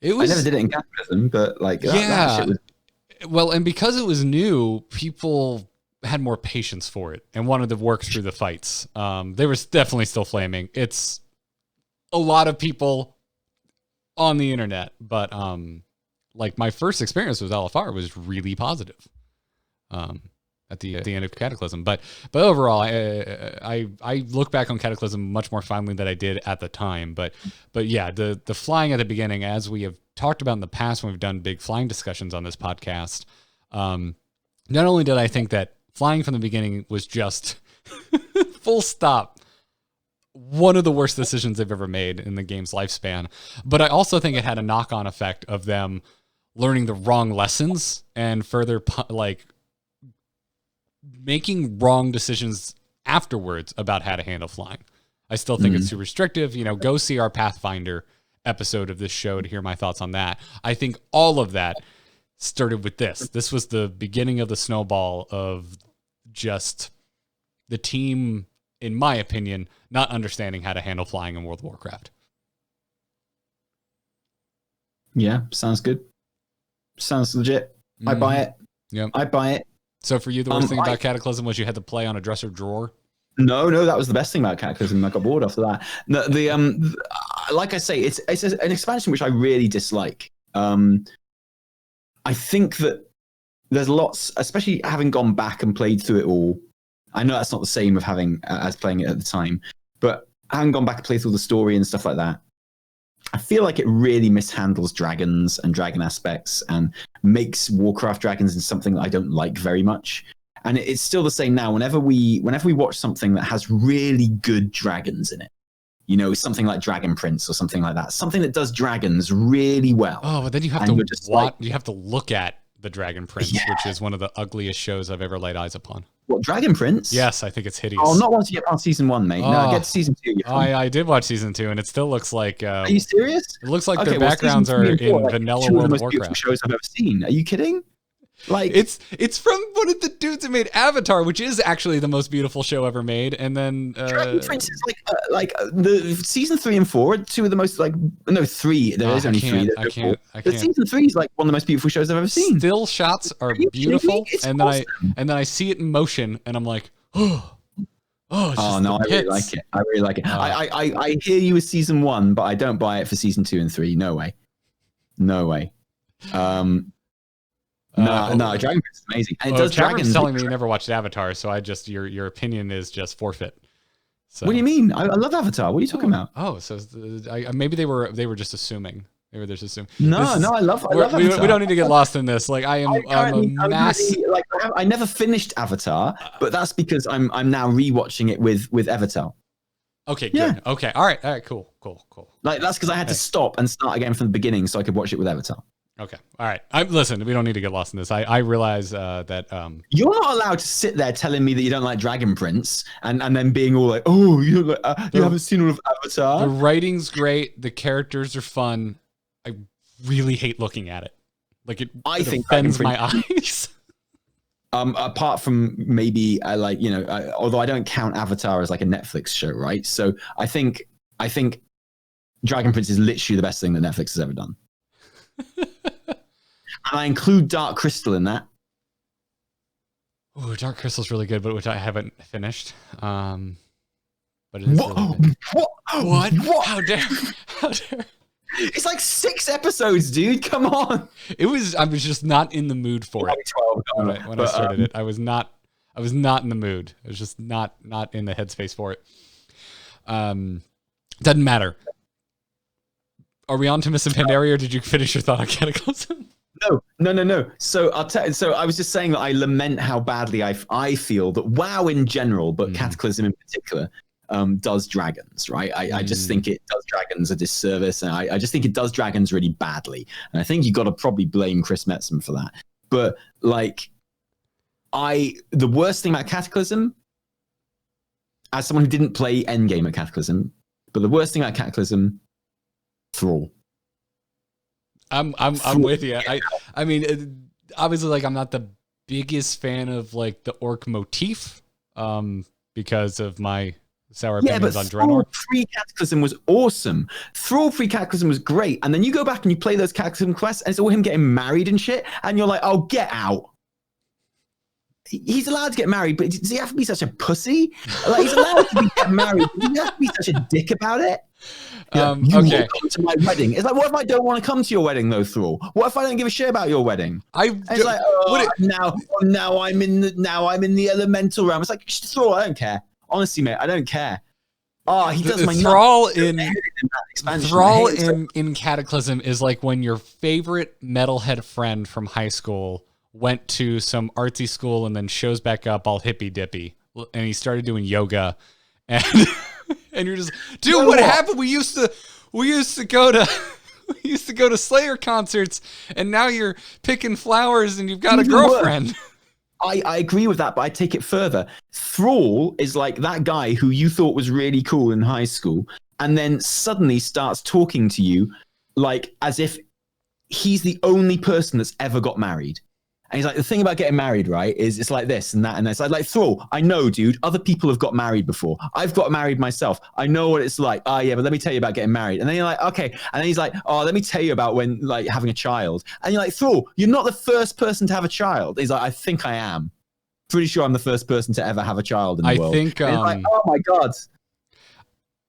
I never did it in Cataclysm, but like that shit was. Well, and because it was new, people had more patience for it and wanted to work through the fights. They were definitely still flaming. It's a lot of people on the internet, but like my first experience with LFR was really positive. At the end of Cataclysm, but overall, I look back on Cataclysm much more fondly than I did at the time. But yeah, the flying at the beginning, as we have talked about in the past when we've done big flying discussions on this podcast, not only did I think that flying from the beginning was just full stop one of the worst decisions they've ever made in the game's lifespan, but I also think it had a knock-on effect of them learning the wrong lessons and further like making wrong decisions afterwards about how to handle flying. I still think it's too restrictive. Go see our Pathfinder episode of this show to hear my thoughts on that. I think all of that started with this. This was the beginning of the snowball of just the team, in my opinion, not understanding how to handle flying in World of Warcraft. Yeah, sounds good. Sounds legit. I buy it. Yep. I buy it. So for you, the worst thing about Cataclysm was you had to play on a dresser drawer? No, that was the best thing about Cataclysm. I got bored after that. Like I say, it's an expansion which I really dislike. I think that there's lots, especially having gone back and played through it all. I know that's not the same as playing it at the time, but having gone back and played through the story and stuff like that, I feel like it really mishandles dragons and dragon aspects and makes Warcraft dragons into something that I don't like very much. And it's still the same now. Whenever we watch something that has really good dragons in it, something like Dragon Prince or something like that, something that does dragons really well. Oh, but then you have you have to look at the Dragon Prince, which is one of the ugliest shows I've ever laid eyes upon. What, Dragon Prince? Yes, I think it's hideous. Oh, not once you get past season 1, mate. No, get to season 2. I did watch season 2, and it still looks like. Are you serious? It looks like their backgrounds are in vanilla World of Warcraft. Shows I've ever seen. Are you kidding? Like it's from one of the dudes that made Avatar, which is actually the most beautiful show ever made. And then Dragon Prince is like the season 3 and 4 are two of the most 3. There is only 3. I can't. Season 3 is like one of the most beautiful shows I've ever seen. Still shots are beautiful, and then awesome. I see it in motion, and I'm like, oh no, I really like it. I really like it. I hear you with season 1, but I don't buy it for season 2 and 3. No way. No, Dragon Prince is amazing. And it does dragons. Telling me you never watched Avatar, so your opinion is just forfeit. So. What do you mean? I love Avatar. What are you talking about? Oh, so maybe they were just assuming. They were just assuming. No, I love Avatar. We don't need to get lost in this. Like I'm a mass. I never finished Avatar, but that's because I'm now rewatching it with Evitel. Okay, good. Yeah. Okay, all right, cool. Like that's because I had to stop and start again from the beginning so I could watch it with Evitel. Okay. All right. Listen, we don't need to get lost in this. I realize that you're not allowed to sit there telling me that you don't like Dragon Prince and then being all like, oh, you haven't seen all of Avatar. The writing's great. The characters are fun. I really hate looking at it. Like it offends my eyes. Apart from maybe although I don't count Avatar as like a Netflix show, right? So I think Dragon Prince is literally the best thing that Netflix has ever done. And I include Dark Crystal in that. Oh, Dark Crystal's really good, but which I haven't finished. But it is what? How dare? It's like 6 episodes, dude. Come on. I was just not in the mood for it. 12 when I started it. I was not in the mood. I was just not in the headspace for it. Doesn't matter. Are we on to Miss Pandaria, or did you finish your thought on Cataclysm? No. So I was just saying that I lament how badly I feel that WoW in general, but Cataclysm in particular, does dragons, right? I just think it does dragons a disservice, and I just think it does dragons really badly. And I think you got to probably blame Chris Metzen for that. But the worst thing about Cataclysm, as someone who didn't play Endgame at Cataclysm, but the worst thing about Cataclysm, Thrall. I'm with you. I mean, obviously, I'm not the biggest fan of the orc motif, because of my sour Yeah, opinions but on Thrall Draenor. pre-Cataclysm was awesome. Thrall pre-Cataclysm was great. And then you go back and you play those Cataclysm quests and it's all him getting married and shit. And you're like, oh, get out. He's allowed to get married, but does he have to be such a pussy? Like, he's allowed to get married, but does he have to be such a dick about it? Yeah, you Okay. will come to my wedding. It's like, what if I don't want to come to your wedding, though, Thrall? What if I don't give a shit about your wedding? It's like, now I'm in the elemental realm. It's like, Thrall, I don't care. Honestly, mate, I don't care. Oh, he does my Thrall nuts. Thrall in Cataclysm is like when your favorite metalhead friend from high school went to some artsy school and then shows back up all hippy dippy, and he started doing yoga, and and you're just, dude, what happened? We used to go to Slayer concerts, and now you're picking flowers and you've got a girlfriend. I agree with that, but I take it further. Thrall is like that guy who you thought was really cool in high school, and then suddenly starts talking to you like as if he's the only person that's ever got married. And he's like, the thing about getting married, right, is it's like this and that and that. It's like Thrall, I know, dude, other people have got married before. I've got married myself. I know what it's like. Oh, yeah, but let me tell you about getting married. And then you're like, okay. And then he's like, oh, let me tell you about when, like, having a child. And you're like, Thrall, you're not the first person to have a child. He's like, I think I am. Pretty sure I'm the first person to ever have a child in the world. I think, and like, oh my God.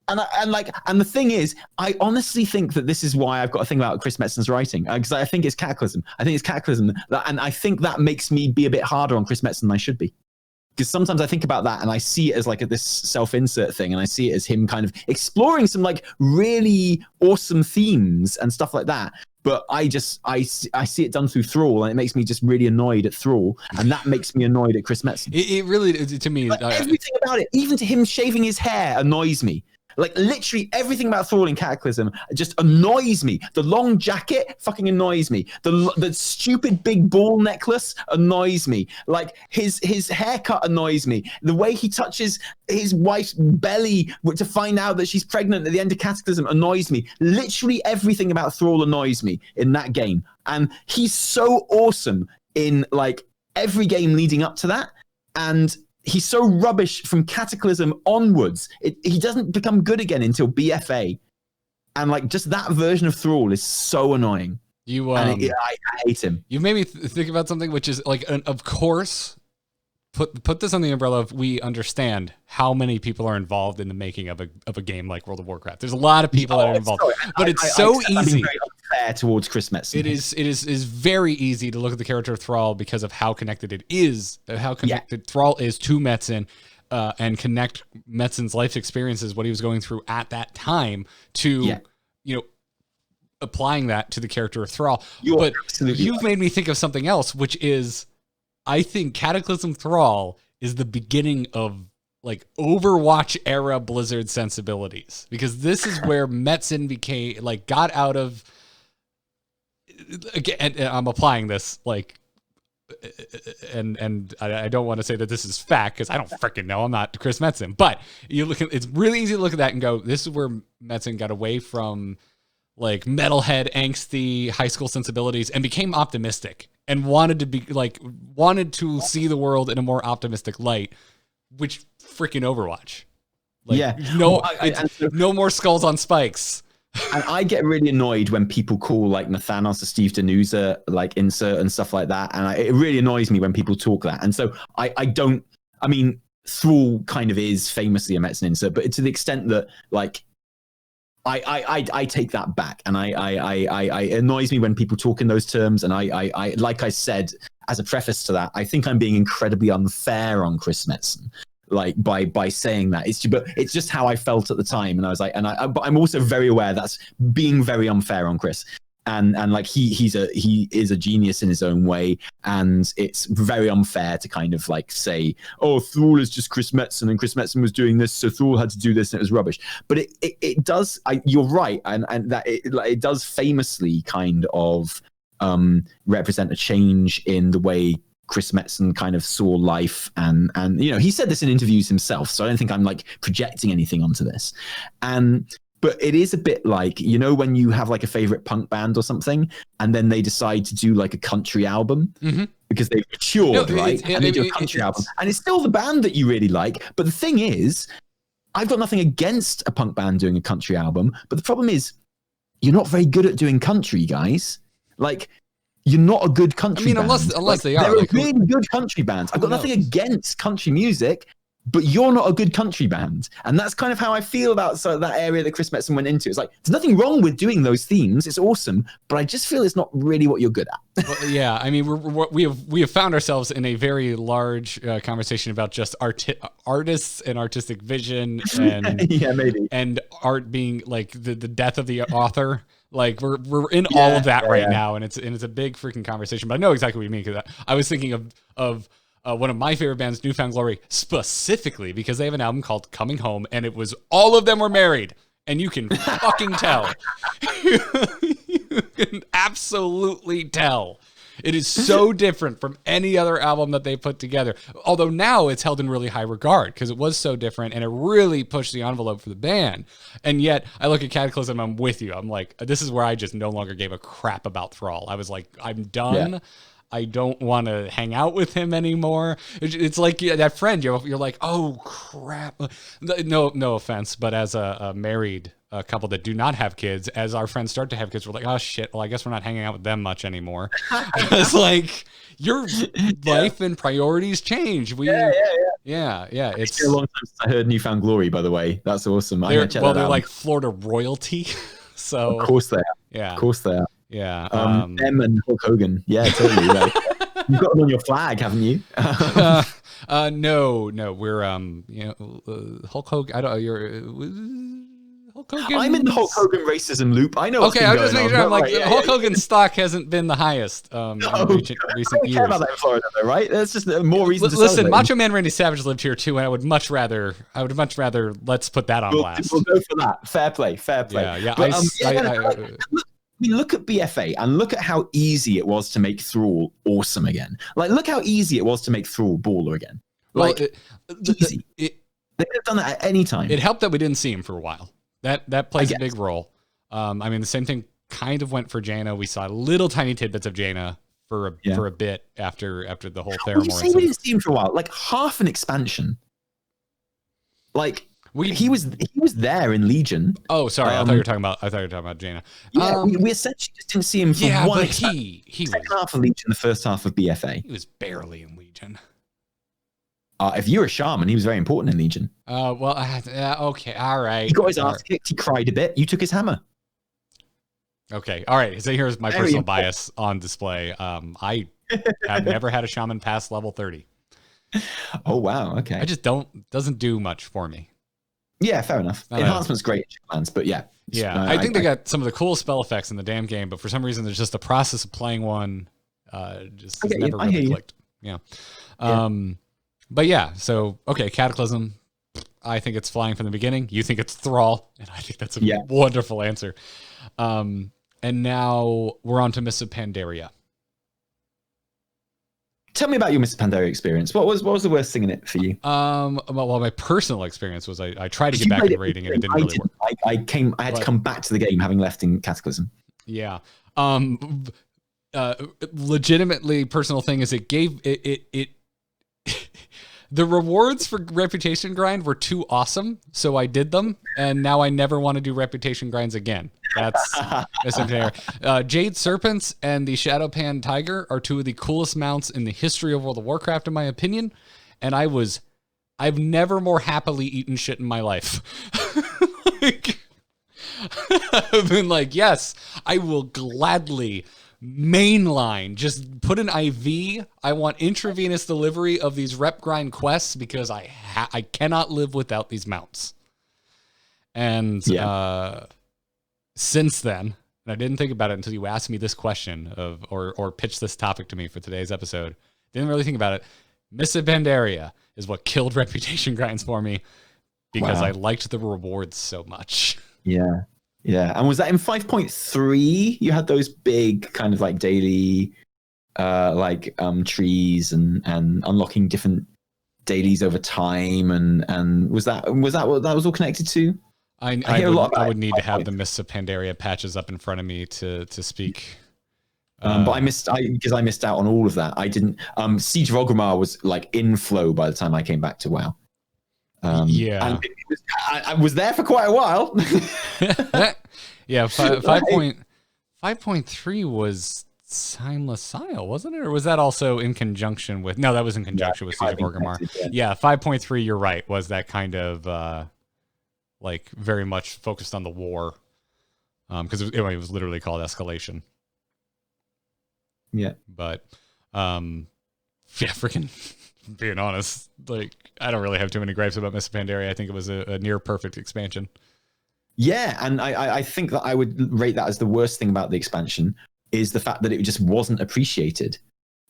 And the thing is, I honestly think that this is why I've got a thing about Chris Metzen's writing, because I think it's Cataclysm. I think it's Cataclysm, and I think that makes me be a bit harder on Chris Metzen than I should be. Because sometimes I think about that and I see it as like this self-insert thing, and I see it as him kind of exploring some like really awesome themes and stuff like that. But I see it done through Thrall, and it makes me just really annoyed at Thrall, and that makes me annoyed at Chris Metzen. It really, to me, like, everything about it, even to him shaving his hair, annoys me. Like, literally everything about Thrall in Cataclysm just annoys me. The long jacket fucking annoys me. The stupid big ball necklace annoys me. Like, his haircut annoys me. The way he touches his wife's belly to find out that she's pregnant at the end of Cataclysm annoys me. Literally everything about Thrall annoys me in that game. And he's so awesome in, like, every game leading up to that. And he's so rubbish from Cataclysm onwards. He doesn't become good again until BFA. And like just that version of Thrall is so annoying. I hate him. You made me think about something, which is like, of course, put this on the umbrella of we understand how many people are involved in the making of a game like World of Warcraft. There's a lot of people that are involved, but it's so easy. Very unfair towards Chris Metzen. It is very easy to look at the character of Thrall because of how connected it is, how connected Thrall is to Metzen, and connect Metzen's life experiences, what he was going through at that time, to applying that to the character of Thrall. But you've made me think of something else, which is, I think Cataclysm Thrall is the beginning of like Overwatch era Blizzard sensibilities, because this is where Metzen became like got out of. Again, and I'm applying this like, and I don't want to say that this is fact because I don't freaking know. I'm not Chris Metzen, but you look at, it's really easy to look at that and go, this is where Metzen got away from like metalhead, angsty high school sensibilities and became optimistic and wanted to see the world in a more optimistic light, which freaking Overwatch. Like, no more skulls on spikes. And I get really annoyed when people call like Nathanos or Steve Danusa like insert and stuff like that. And it really annoys me when people talk that. And so I mean, Thrall kind of is famously a Metzen insert, but to the extent that like, I take that back, and it annoys me when people talk in those terms. And I like I said as a preface to that, I think I'm being incredibly unfair on Chris Metzen, like by saying that. It's just how I felt at the time, and I was like, but I'm also very aware that's being very unfair on Chris. And like he is a genius in his own way, and it's very unfair to kind of like say, oh, Thrall is just Chris Metzen, and Chris Metzen was doing this, so Thrall had to do this, and it was rubbish. But it does. You're right, and that it does famously kind of represent a change in the way Chris Metzen kind of saw life, and he said this in interviews himself, so I don't think I'm like projecting anything onto this. But it is a bit like, when you have like a favorite punk band or something, and then they decide to do like a country album because they've matured, right? And they do a country album, and it's still the band that you really like. But the thing is, I've got nothing against a punk band doing a country album, but the problem is you're not very good at doing country, guys. Like, you're not a good country band. Unless they are. They're a really good country bands. I've got nothing against country music, but you're not a good country band. And that's kind of how I feel about that area that Chris Metzen went into. It's like, there's nothing wrong with doing those themes. It's awesome. But I just feel it's not really what you're good at. Well, yeah, I mean, we have found ourselves in a very large conversation about just artists and artistic vision and yeah, maybe. And art being like the death of the author. Like we're in all of that right now, and it's a big freaking conversation. But I know exactly what you mean, because I was thinking of one of my favorite bands, New Found Glory, specifically because they have an album called Coming Home, and it was all of them were married, and you can fucking tell. You can absolutely tell. It is so different from any other album that they put together. Although now it's held in really high regard because it was so different and it really pushed the envelope for the band. And yet I look at Cataclysm, I'm with you. I'm like, this is where I just no longer gave a crap about Thrall. I was like, I'm done. Yeah. I don't want to hang out with him anymore. It's like that friend. You're like, oh crap. No offense, but as a married couple that do not have kids, as our friends start to have kids, we're like, oh shit. Well, I guess we're not hanging out with them much anymore. It's like your life and priorities change. Yeah. It's been a long time since I heard New Found Glory. By the way, that's awesome. They're like Florida royalty. So of course they are. Yeah, of course they are. Yeah, them and Hulk Hogan. Yeah, totally. Like, you've got them on your flag, haven't you? No, we're Hulk Hogan. I don't. You're Hulk Hogan. I'm in the Hulk Hogan racism loop. I know. Okay, I was just making sure. I'm like, Hulk Hogan's stock hasn't been the highest in recent years. I don't care about that in Florida, though, right? That's just more reason to listen. Celebrate. Macho Man Randy Savage lived here too, and I would much rather. Let's put that on blast. We'll go for that. Fair play. Yeah. But, I mean, look at BFA and look at how easy it was to make Thrall awesome again. Like, look how easy it was to make Thrall baller again. Like, easy. They could have done that at any time. It helped that we didn't see him for a while. That plays a big role. I mean, the same thing kind of went for Jaina. We saw little tiny tidbits of Jaina for a bit after the whole Theramore. You say we didn't see him for a while, like half an expansion. Like. He was there in Legion. Oh, sorry. I thought you were talking about Jaina. Yeah, we essentially just didn't see him for one. But he second half of Legion, the first half of BFA. He was barely in Legion. If you're a shaman, he was very important in Legion. Okay, all right. He got his ass kicked. He cried a bit. You took his hammer. Okay, all right. So here's my personal bias on display. I have never had a shaman pass level 30. Oh wow. Okay. I just doesn't do much for me. Yeah, fair enough. Enhancement's great in lands, but yeah. Yeah, I think they got some of the cool spell effects in the damn game, but for some reason, there's just the process of playing one just has never really clicked. Yeah. But yeah, so, okay, Cataclysm. I think it's flying from the beginning. You think it's Thrall, and I think that's a wonderful answer. And now we're on to Mists of Pandaria. Tell me about your Mr. Pandaria experience. What was the worst thing in it for you? Well, my personal experience was I tried to get back in rating and it didn't really work. I had to come back to the game having left in Cataclysm. Yeah. Legitimately personal thing is it gave it the rewards for reputation grind were too awesome, so I did them, and now I never want to do reputation grinds again. That's Jade Serpents and the Shadowpan Tiger are two of the coolest mounts in the history of World of Warcraft, in my opinion. And I've never more happily eaten shit in my life. I've been like, yes, I will gladly mainline, just put an IV. I want intravenous delivery of these rep grind quests because I cannot live without these mounts. And since then, and I didn't think about it until you asked me this question or pitched this topic to me for today's episode. Didn't really think about it. Mists of Pandaria is what killed reputation grinds for me because I liked the rewards so much. Yeah. Yeah. And was that in 5.3? You had those big kind of like daily trees and unlocking different dailies over time and was that what that was all connected to? I would need to have the Mists of Pandaria patches up in front of me to speak. But I missed out on all of that. I didn't. Siege of Orgrimmar was like in flow by the time I came back to WoW. Yeah. And I was there for quite a while. Yeah, 5.3 was Timeless Isle, wasn't it? Or was that also in conjunction with... No, that was in conjunction with Siege of Orgrimmar. Yeah, 5.3, you're right, was that kind of, like, very much focused on the war. Because it was literally called Escalation. Yeah. But, yeah, freaking... Being honest, like, I don't really have too many gripes about Miss Pandaria. I think it was a near perfect expansion. Yeah, and I think that I would rate that as the worst thing about the expansion is the fact that it just wasn't appreciated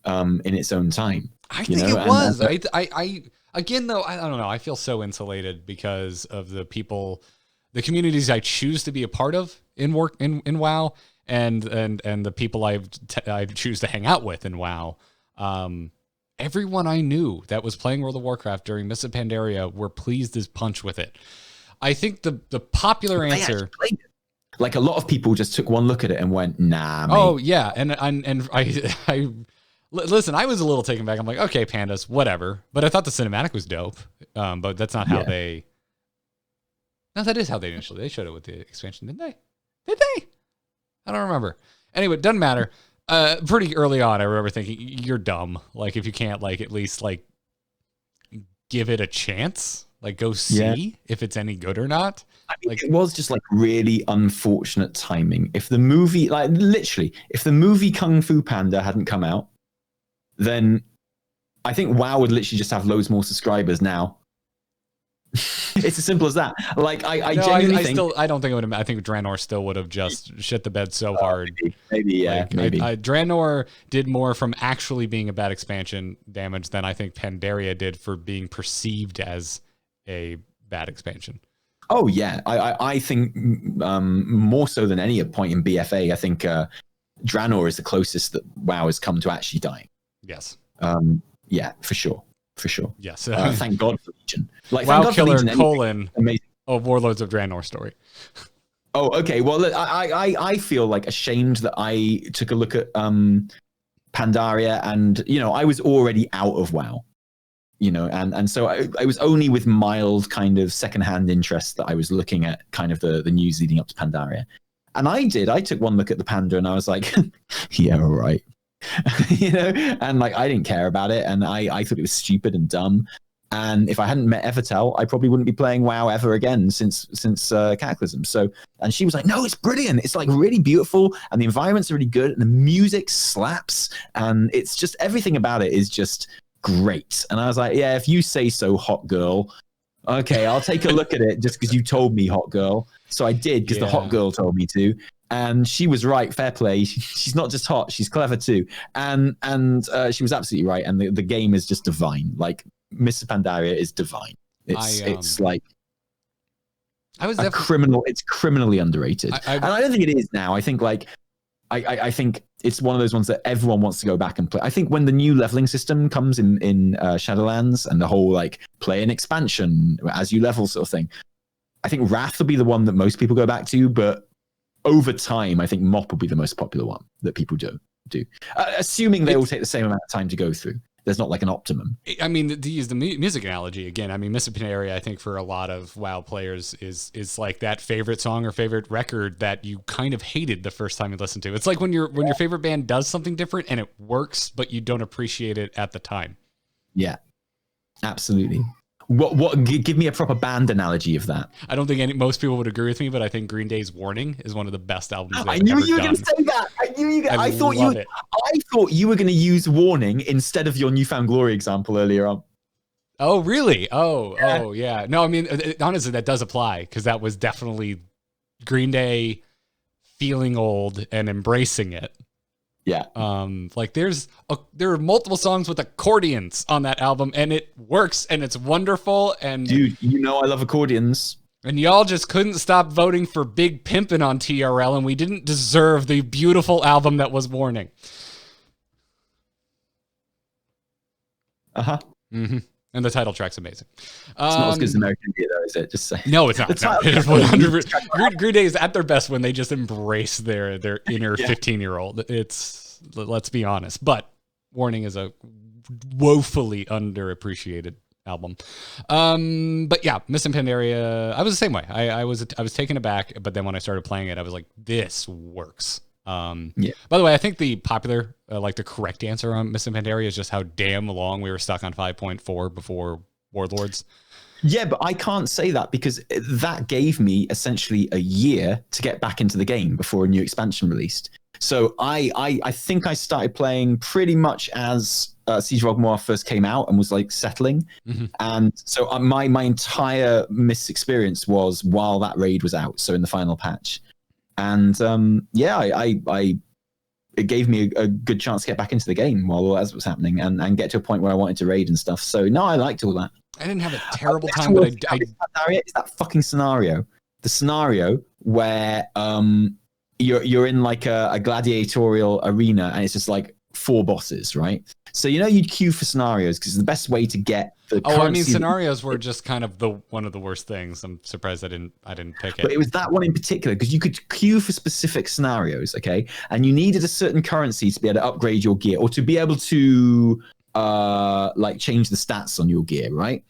in its own time. I think it was. I again, though, I don't know. I feel so insulated because of the people, the communities I choose to be a part of in WoW, and the people I choose to hang out with in WoW. Everyone I knew that was playing World of Warcraft during Mists of Pandaria were pleased as punch with it. I think the popular answer, like a lot of people just took one look at it and went, "Nah." Mate. Oh yeah, and I listen. I was a little taken back. I'm like, okay, pandas, whatever. But I thought the cinematic was dope. But that's not how they. No, that is how they initially they showed it with the expansion, didn't they? Did they? I don't remember. Anyway, it doesn't matter. Pretty early on, I remember thinking, you're dumb. Like, if you can't, like, at least, like, give it a chance. Like, go see if it's any good or not. I mean, like, it was just, like, really unfortunate timing. If the movie, like, literally, if the movie Kung Fu Panda hadn't come out, then I think WoW would literally just have loads more subscribers now. It's as simple as that. Like, I genuinely think... I don't think it would have... I think Draenor still would have just shit the bed so hard. Maybe. Draenor did more from actually being a bad expansion damage than I think Pandaria did for being perceived as a bad expansion. Oh, yeah. I think more so than any point in BFA, I think Draenor is the closest that WoW has come to actually dying. Yes. Yeah, for sure. Yes. Thank God for Legion. Like, WoW Killer : Warlords of Draenor story. Oh, okay. Well, I feel like ashamed that I took a look at Pandaria, and I was already out of WoW, and so I was only with mild kind of secondhand interest that I was looking at kind of the news leading up to Pandaria, and I took one look at the Panda and I was like, yeah, all right. And like I didn't care about it, and I thought it was stupid and dumb. And if I hadn't met Evitel, I probably wouldn't be playing WoW ever again since Cataclysm. So, and she was like, "No, it's brilliant. It's like really beautiful, and the environments are really good, and the music slaps, and it's just everything about it is just great." And I was like, "Yeah, if you say so, hot girl. Okay, I'll take a look at it just because you told me, hot girl." So I did because the hot girl told me to. And she was right. Fair play. She's not just hot; she's clever too. And she was absolutely right. And the game is just divine. Like Mr. Pandaria is divine. It's like criminal. It's criminally underrated. And I don't think it is now. I think I think it's one of those ones that everyone wants to go back and play. I think when the new leveling system comes in Shadowlands and the whole like play an expansion as you level sort of thing, I think Wrath will be the one that most people go back to, but over time, I think Mop will be the most popular one that people do. Assuming they all take the same amount of time to go through. There's not like an optimum. I mean, to use the music analogy again, I mean, Mists of Pandaria, I think for a lot of WoW players is like that favorite song or favorite record that you kind of hated the first time you listened to. It's like when your favorite band does something different and it works, but you don't appreciate it at the time. Yeah, absolutely. What? Give me a proper band analogy of that. I don't think most people would agree with me, but I think Green Day's "Warning" is one of the best albums. I knew you were going to say that. I thought you were going to use "Warning" instead of your Newfound Glory example earlier on. Oh, really? Oh, yeah. No, I mean, honestly, that does apply because that was definitely Green Day feeling old and embracing it. Yeah. Like there are multiple songs with accordions on that album, and it works, and it's wonderful. And dude, I love accordions. And y'all just couldn't stop voting for Big Pimpin' on TRL, and we didn't deserve the beautiful album that was Warning. Mm-hmm. And the title track's amazing. It's not as good as American Idiot, though, is it? Just say. No, it's not. It is 100%. Green Day is at their best when they just embrace their inner 15-year-old. Let's be honest. But Warning is a woefully underappreciated album. But yeah, Mist and Pandaria, I was the same way. I was taken aback, but then when I started playing it, I was like, this works. By the way, I think the popular, the correct answer on Mist and Pandaria is just how damn long we were stuck on 5.4 before Warlords. Yeah, but I can't say that because that gave me essentially a year to get back into the game before a new expansion released. So I think I started playing pretty much as Siege of Ogmore first came out and was like settling. And so my entire Mist experience was while that raid was out, so in the final patch. And it gave me a good chance to get back into the game while that was happening and get to a point where I wanted to raid and stuff. So no, I liked all that. I didn't have a terrible time, but it's that fucking scenario. The scenario where you're in like a gladiatorial arena and it's just like 4 bosses, right? So you'd queue for scenarios because it's the best way to get the currency. Scenarios were just kind of one of the worst things. I'm surprised I didn't pick it. But it was that one in particular because you could queue for specific scenarios, okay? And you needed a certain currency to be able to upgrade your gear or to be able to change the stats on your gear, right?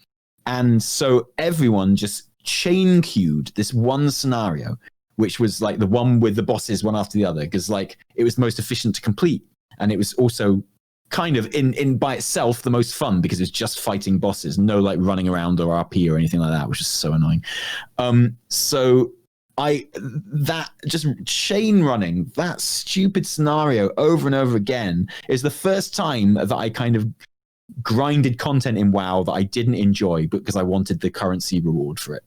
And so everyone just chain queued this one scenario, which was like the one with the bosses one after the other, because like it was most efficient to complete, and it was also kind of in by itself the most fun because it's just fighting bosses, no like running around or RP or anything like that, which is so annoying. So that just chain running that stupid scenario over and over again is the first time that I kind of grinded content in WoW that I didn't enjoy because I wanted the currency reward for it,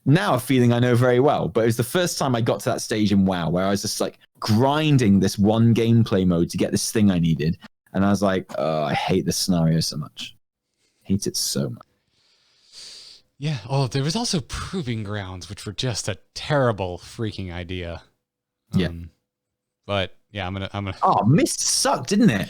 Now a feeling I know very well, but it was the first time I got to that stage in WoW where I was just like grinding this one gameplay mode to get this thing I needed. And I was like, oh, I hate this scenario so much. I hate it so much. Yeah. Oh, there was also Proving Grounds, which were just a terrible freaking idea. Yeah. But yeah, I'm gonna. Oh, Mist sucked, didn't it?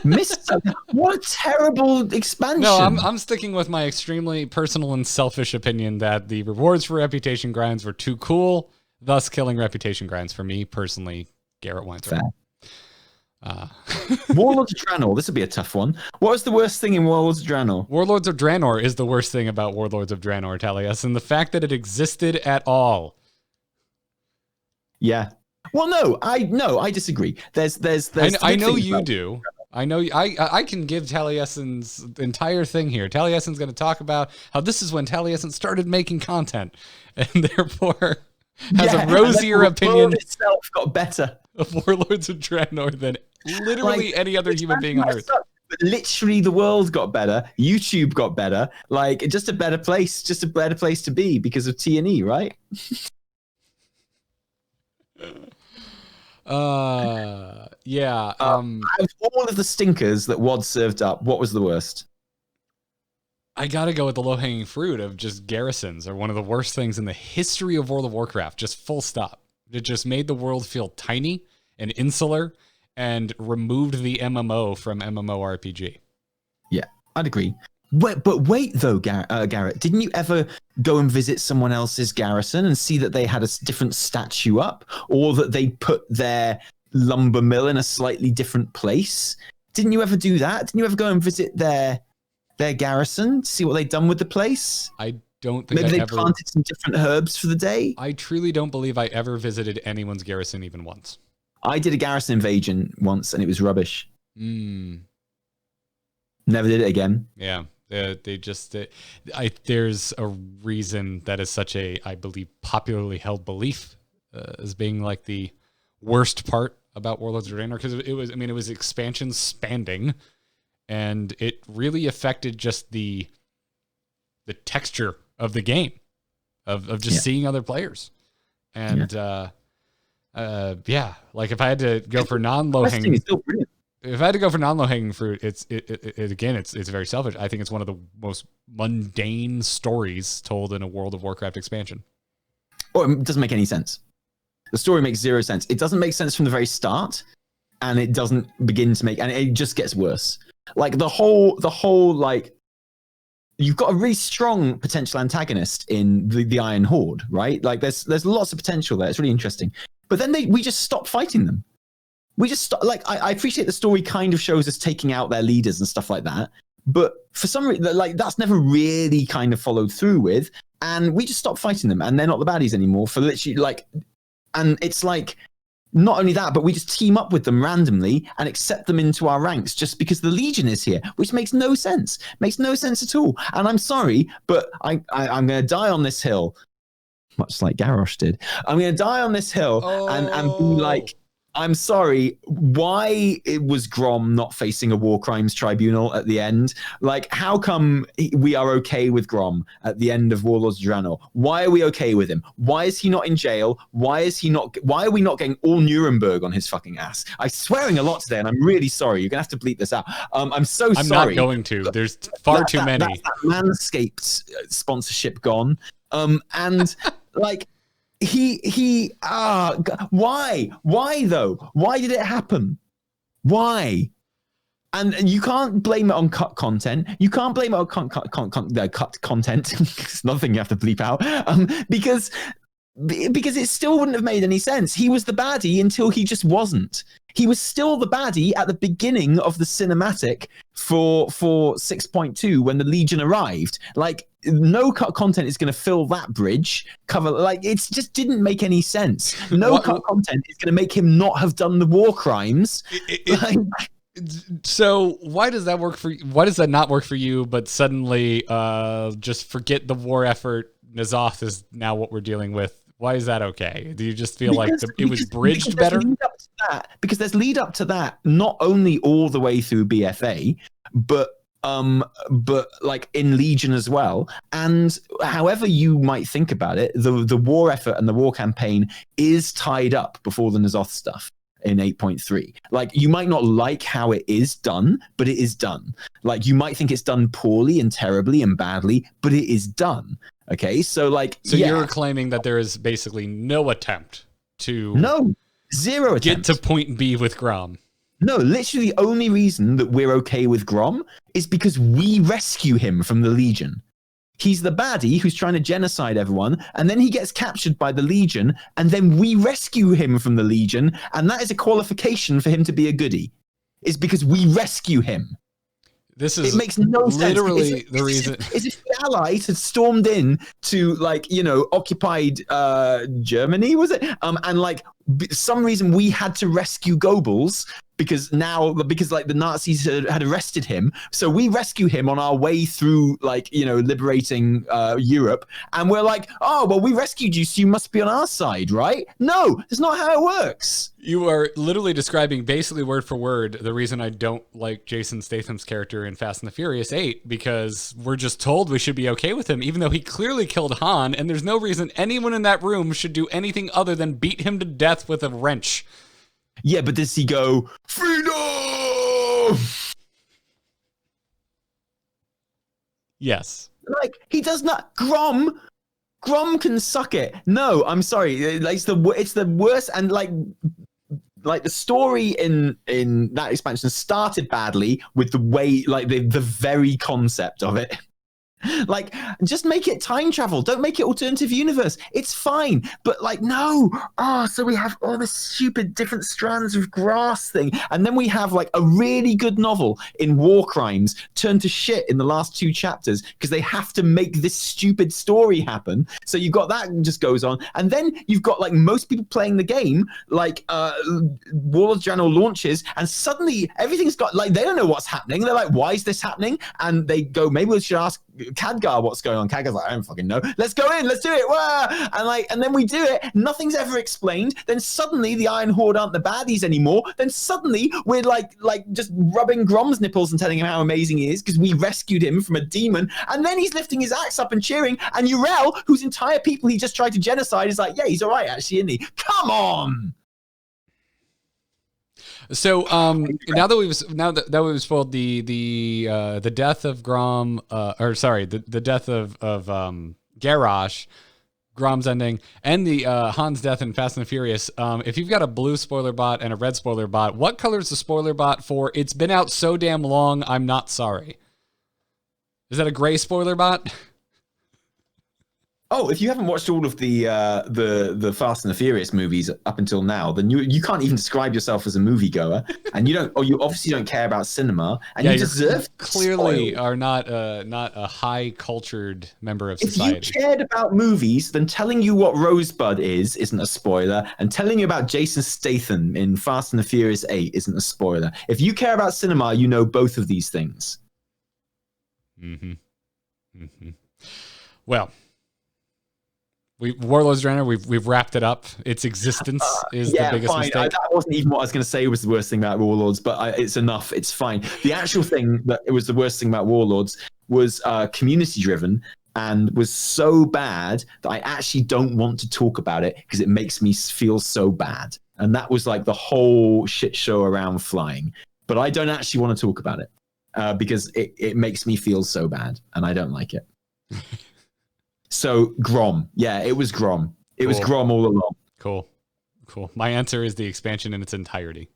Mist sucked. What a terrible expansion. No, I'm sticking with my extremely personal and selfish opinion that the rewards for reputation grinds were too cool, thus killing reputation grinds for me personally. Garrett went through. Warlords of Draenor. This would be a tough one. What was the worst thing in Warlords of Draenor? Warlords of Draenor is the worst thing about Warlords of Draenor, Taliesin, the fact that it existed at all. Yeah. Well, no, I disagree. There's. I know you do. I know I can give Taliesin's entire thing here. Taliesin's going to talk about how this is when Taliesin started making content, and therefore has a rosier opinion. The world itself got better of Warlords of Draenor than literally any other human being on Earth. But literally, the world got better. YouTube got better. Like just a better place to be because of T&E, right? Yeah. Out of all of the stinkers that WoD served up, what was the worst? I gotta go with the low-hanging fruit of just garrisons are one of the worst things in the history of World of Warcraft. Just full stop. It just made the world feel tiny and insular and removed the MMO from MMORPG. Yeah, I'd agree. But wait, though, Garrett, didn't you ever go and visit someone else's garrison and see that they had a different statue up, or that they put their lumber mill in a slightly different place? Didn't you ever do that? Didn't you ever go and visit their garrison to see what they'd done with the place? I don't think maybe they planted some different herbs for the day. I truly don't believe I ever visited anyone's garrison even once. I did a garrison invasion once, and it was rubbish. Never did it again. Yeah. There's a reason that is such a, I believe, popularly held belief as being like the worst part about Warlords of Draenor, because it was expansion spanning, and it really affected just the texture of the game, of just seeing other pers. And like if I had to go for non-low-hanging, if I had to go for non-low-hanging fruit, it's very selfish. I think it's one of the most mundane stories told in a World of Warcraft expansion. Well, it doesn't make any sense. The story makes zero sense. It doesn't make sense from the very start, and it doesn't begin to make, and it just gets worse. Like the whole like, you've got a really strong potential antagonist in the Iron Horde, right? Like there's lots of potential there. It's really interesting. But then we just stop fighting them. We just I appreciate the story kind of shows us taking out their leaders and stuff like that, But for some reason, like that's never really kind of followed through with, and we just stopped fighting them, and they're not the baddies anymore for literally like, and it's like. Not only that, but we just team up with them randomly and accept them into our ranks just because the Legion is here, which makes no sense. Makes no sense at all. And I'm sorry, but I'm going to die on this hill, much like Garrosh did. I'm going to die on this hill and be like, I'm sorry, why it was Grom not facing a war crimes tribunal at the end? Like, how come we are okay with Grom at the end of Warlords of Draenor? Why are we okay with him? Why is he not in jail? Why are we not getting all Nuremberg on his fucking ass? I'm swearing a lot today, and I'm really sorry. You're going to have to bleep this out. I'm sorry. I'm not going to. There's far too many. That's that Manscaped sponsorship gone. And like... why though? Why did it happen? Why? And you can't blame it on cut content. You can't blame it on cut content. It's another thing you have to bleep out. Because it still wouldn't have made any sense. He was the baddie until he just wasn't. He was still the baddie at the beginning of the cinematic for 6.2 when the Legion arrived. Like, no cut content is going to fill that bridge. Like, it just didn't make any sense. No cut content is going to make him not have done the war crimes. So why does that work for you? Why does that not work for you? But suddenly, just forget the war effort. N'Zoth is now what we're dealing with. Why is that okay? Do you just feel like it was bridged better? Because there's lead up to that, not only all the way through BFA, but like in Legion as well. And however you might think about it, the war effort and the war campaign is tied up before the N'Zoth stuff in 8.3. Like, you might not like how it is done, but it is done. Like, you might think it's done poorly and terribly and badly, but it is done. Okay, so like, you're claiming that there is basically no attempt to zero attempt get to point B with Grom. No, literally the only reason that we're okay with Grom is because we rescue him from the Legion. He's the baddie who's trying to genocide everyone, and then he gets captured by the Legion, and then we rescue him from the Legion, and that is a qualification for him to be a goodie. Is because we rescue him. It makes no sense. Literally the reason. Is if the Allies had stormed in to, like, occupied Germany, was it? And like, some reason we had to rescue Goebbels because like the Nazis had arrested him. So we rescue him on our way through, like, liberating Europe. And we're like, oh, well, we rescued you, so you must be on our side, right? No, that's not how it works. You are literally describing basically word for word the reason I don't like Jason Statham's character in Fast and the Furious 8, because we're just told we should be okay with him, even though he clearly killed Han, and there's no reason anyone in that room should do anything other than beat him to death with a wrench. Yeah, but does he go, freedom? Yes. Like, he does not. Grom can suck it. No, I'm sorry. It's the worst. And like the story in that expansion started badly with the way, like, the very concept of it. Like, just make it time travel. Don't make it alternative universe. It's fine. But like, no. So we have all this stupid different strands of grass thing. And then we have like a really good novel in war crimes turned to shit in the last 2 chapters because they have to make this stupid story happen. So you've got that just goes on. And then you've got like most people playing the game, like Warlords of Draenor launches, and suddenly everything's got, like, they don't know what's happening. They're like, why is this happening? And they go, maybe we should ask Khadgar what's going on. Khadgar's like, I don't fucking know. Let's go in. Let's do it. Wah! And then we do it. Nothing's ever explained. Then suddenly the Iron Horde aren't the baddies anymore. Then suddenly we're like just rubbing Grom's nipples and telling him how amazing he is because we rescued him from a demon. And then he's lifting his axe up and cheering. And Yrel, whose entire people he just tried to genocide, is like, yeah, he's all right actually, isn't he? Come on. So now that we've spoiled the death of Grom, the death of Garrosh, Grom's ending, and the Han's death in Fast and the Furious. If you've got a blue spoiler bot and a red spoiler bot, what color is the spoiler bot for? It's been out so damn long, I'm not sorry. Is that a gray spoiler bot? Oh, if you haven't watched all of the Fast and the Furious movies up until now, then you can't even describe yourself as a moviegoer, and you obviously don't care about cinema, and you deserve clearly are not a high cultured member of society. If you cared about movies, then telling you what Rosebud isn't a spoiler, and telling you about Jason Statham in Fast and the Furious 8 isn't a spoiler. If you care about cinema, you know both of these things. Well. Warlords of Draenor, we've wrapped it up. Its existence is the biggest mistake. That wasn't even what I was going to say was the worst thing about Warlords, but it's enough. It's fine. The actual thing that it was the worst thing about Warlords was community-driven and was so bad that I actually don't want to talk about it because it makes me feel so bad. And that was like the whole shit show around flying. But I don't actually want to talk about it because it makes me feel so bad, and I don't like it. So Grom. Yeah, it was Grom. It was Grom all along. Cool. My answer is the expansion in its entirety.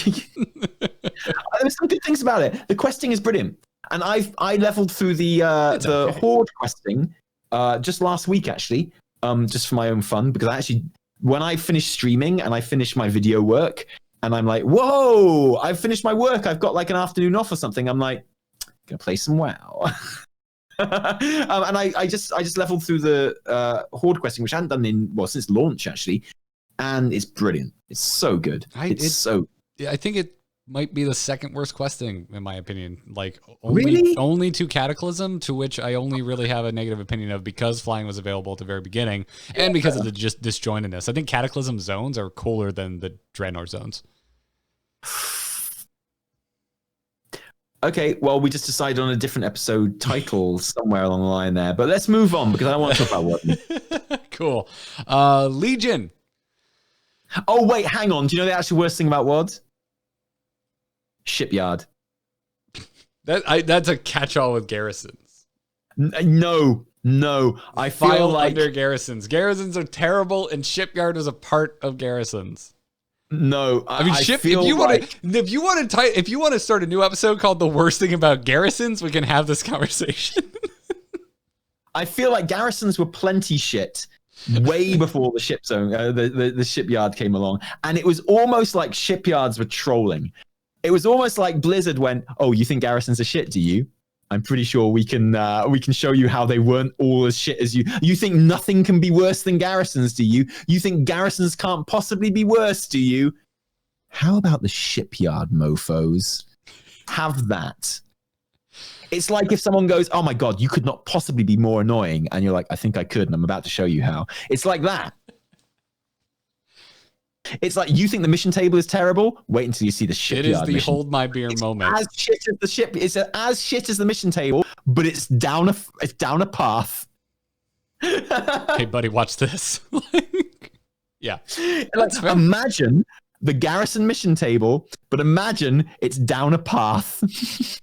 There's some good things about it. The questing is brilliant. And I leveled through the Horde questing just last week, actually, just for my own fun, because when I finished streaming and I finished my video work, and I'm like, whoa, I've finished my work. I've got like an afternoon off or something. I'm like, gonna play some WoW. And I just leveled through the Horde questing, which I hadn't done since launch actually, and it's brilliant. It's so good. I think it might be the second worst questing in my opinion. Like only to Cataclysm, to which I only really have a negative opinion of because flying was available at the very beginning, and because of the just disjointedness. I think Cataclysm zones are cooler than the Draenor zones. Okay, well, we just decided on a different episode title somewhere along the line there, but let's move on because I don't want to talk about WoD. Cool. Legion. Oh, wait, hang on. Do you know the actual worst thing about WoD? Shipyard. That's a catch-all with garrisons. No. I feel like under garrisons. Garrisons are terrible, and Shipyard was a part of garrisons. No, I mean, if you want to start a new episode called "The Worst Thing About Garrisons," we can have this conversation. I feel like garrisons were plenty shit way before the ship zone, the shipyard came along, and it was almost like shipyards were trolling. It was almost like Blizzard went, "Oh, you think garrisons are shit? Do you? I'm pretty sure we can show you how they weren't all as shit as you. You think nothing can be worse than garrisons, do you? You think garrisons can't possibly be worse, do you? How about the shipyard, mofos? Have that." It's like if someone goes, "Oh my God, you could not possibly be more annoying." And you're like, "I think I could, and I'm about to show you how." It's like that. It's like, you think the mission table is terrible? Wait until you see the shipyard. It is the mission. hold my beer moment. As shit as the ship. It's as shit as the mission table, but it's down a path. Hey, buddy, watch this. Yeah. Like, imagine the garrison mission table, but imagine it's down a path.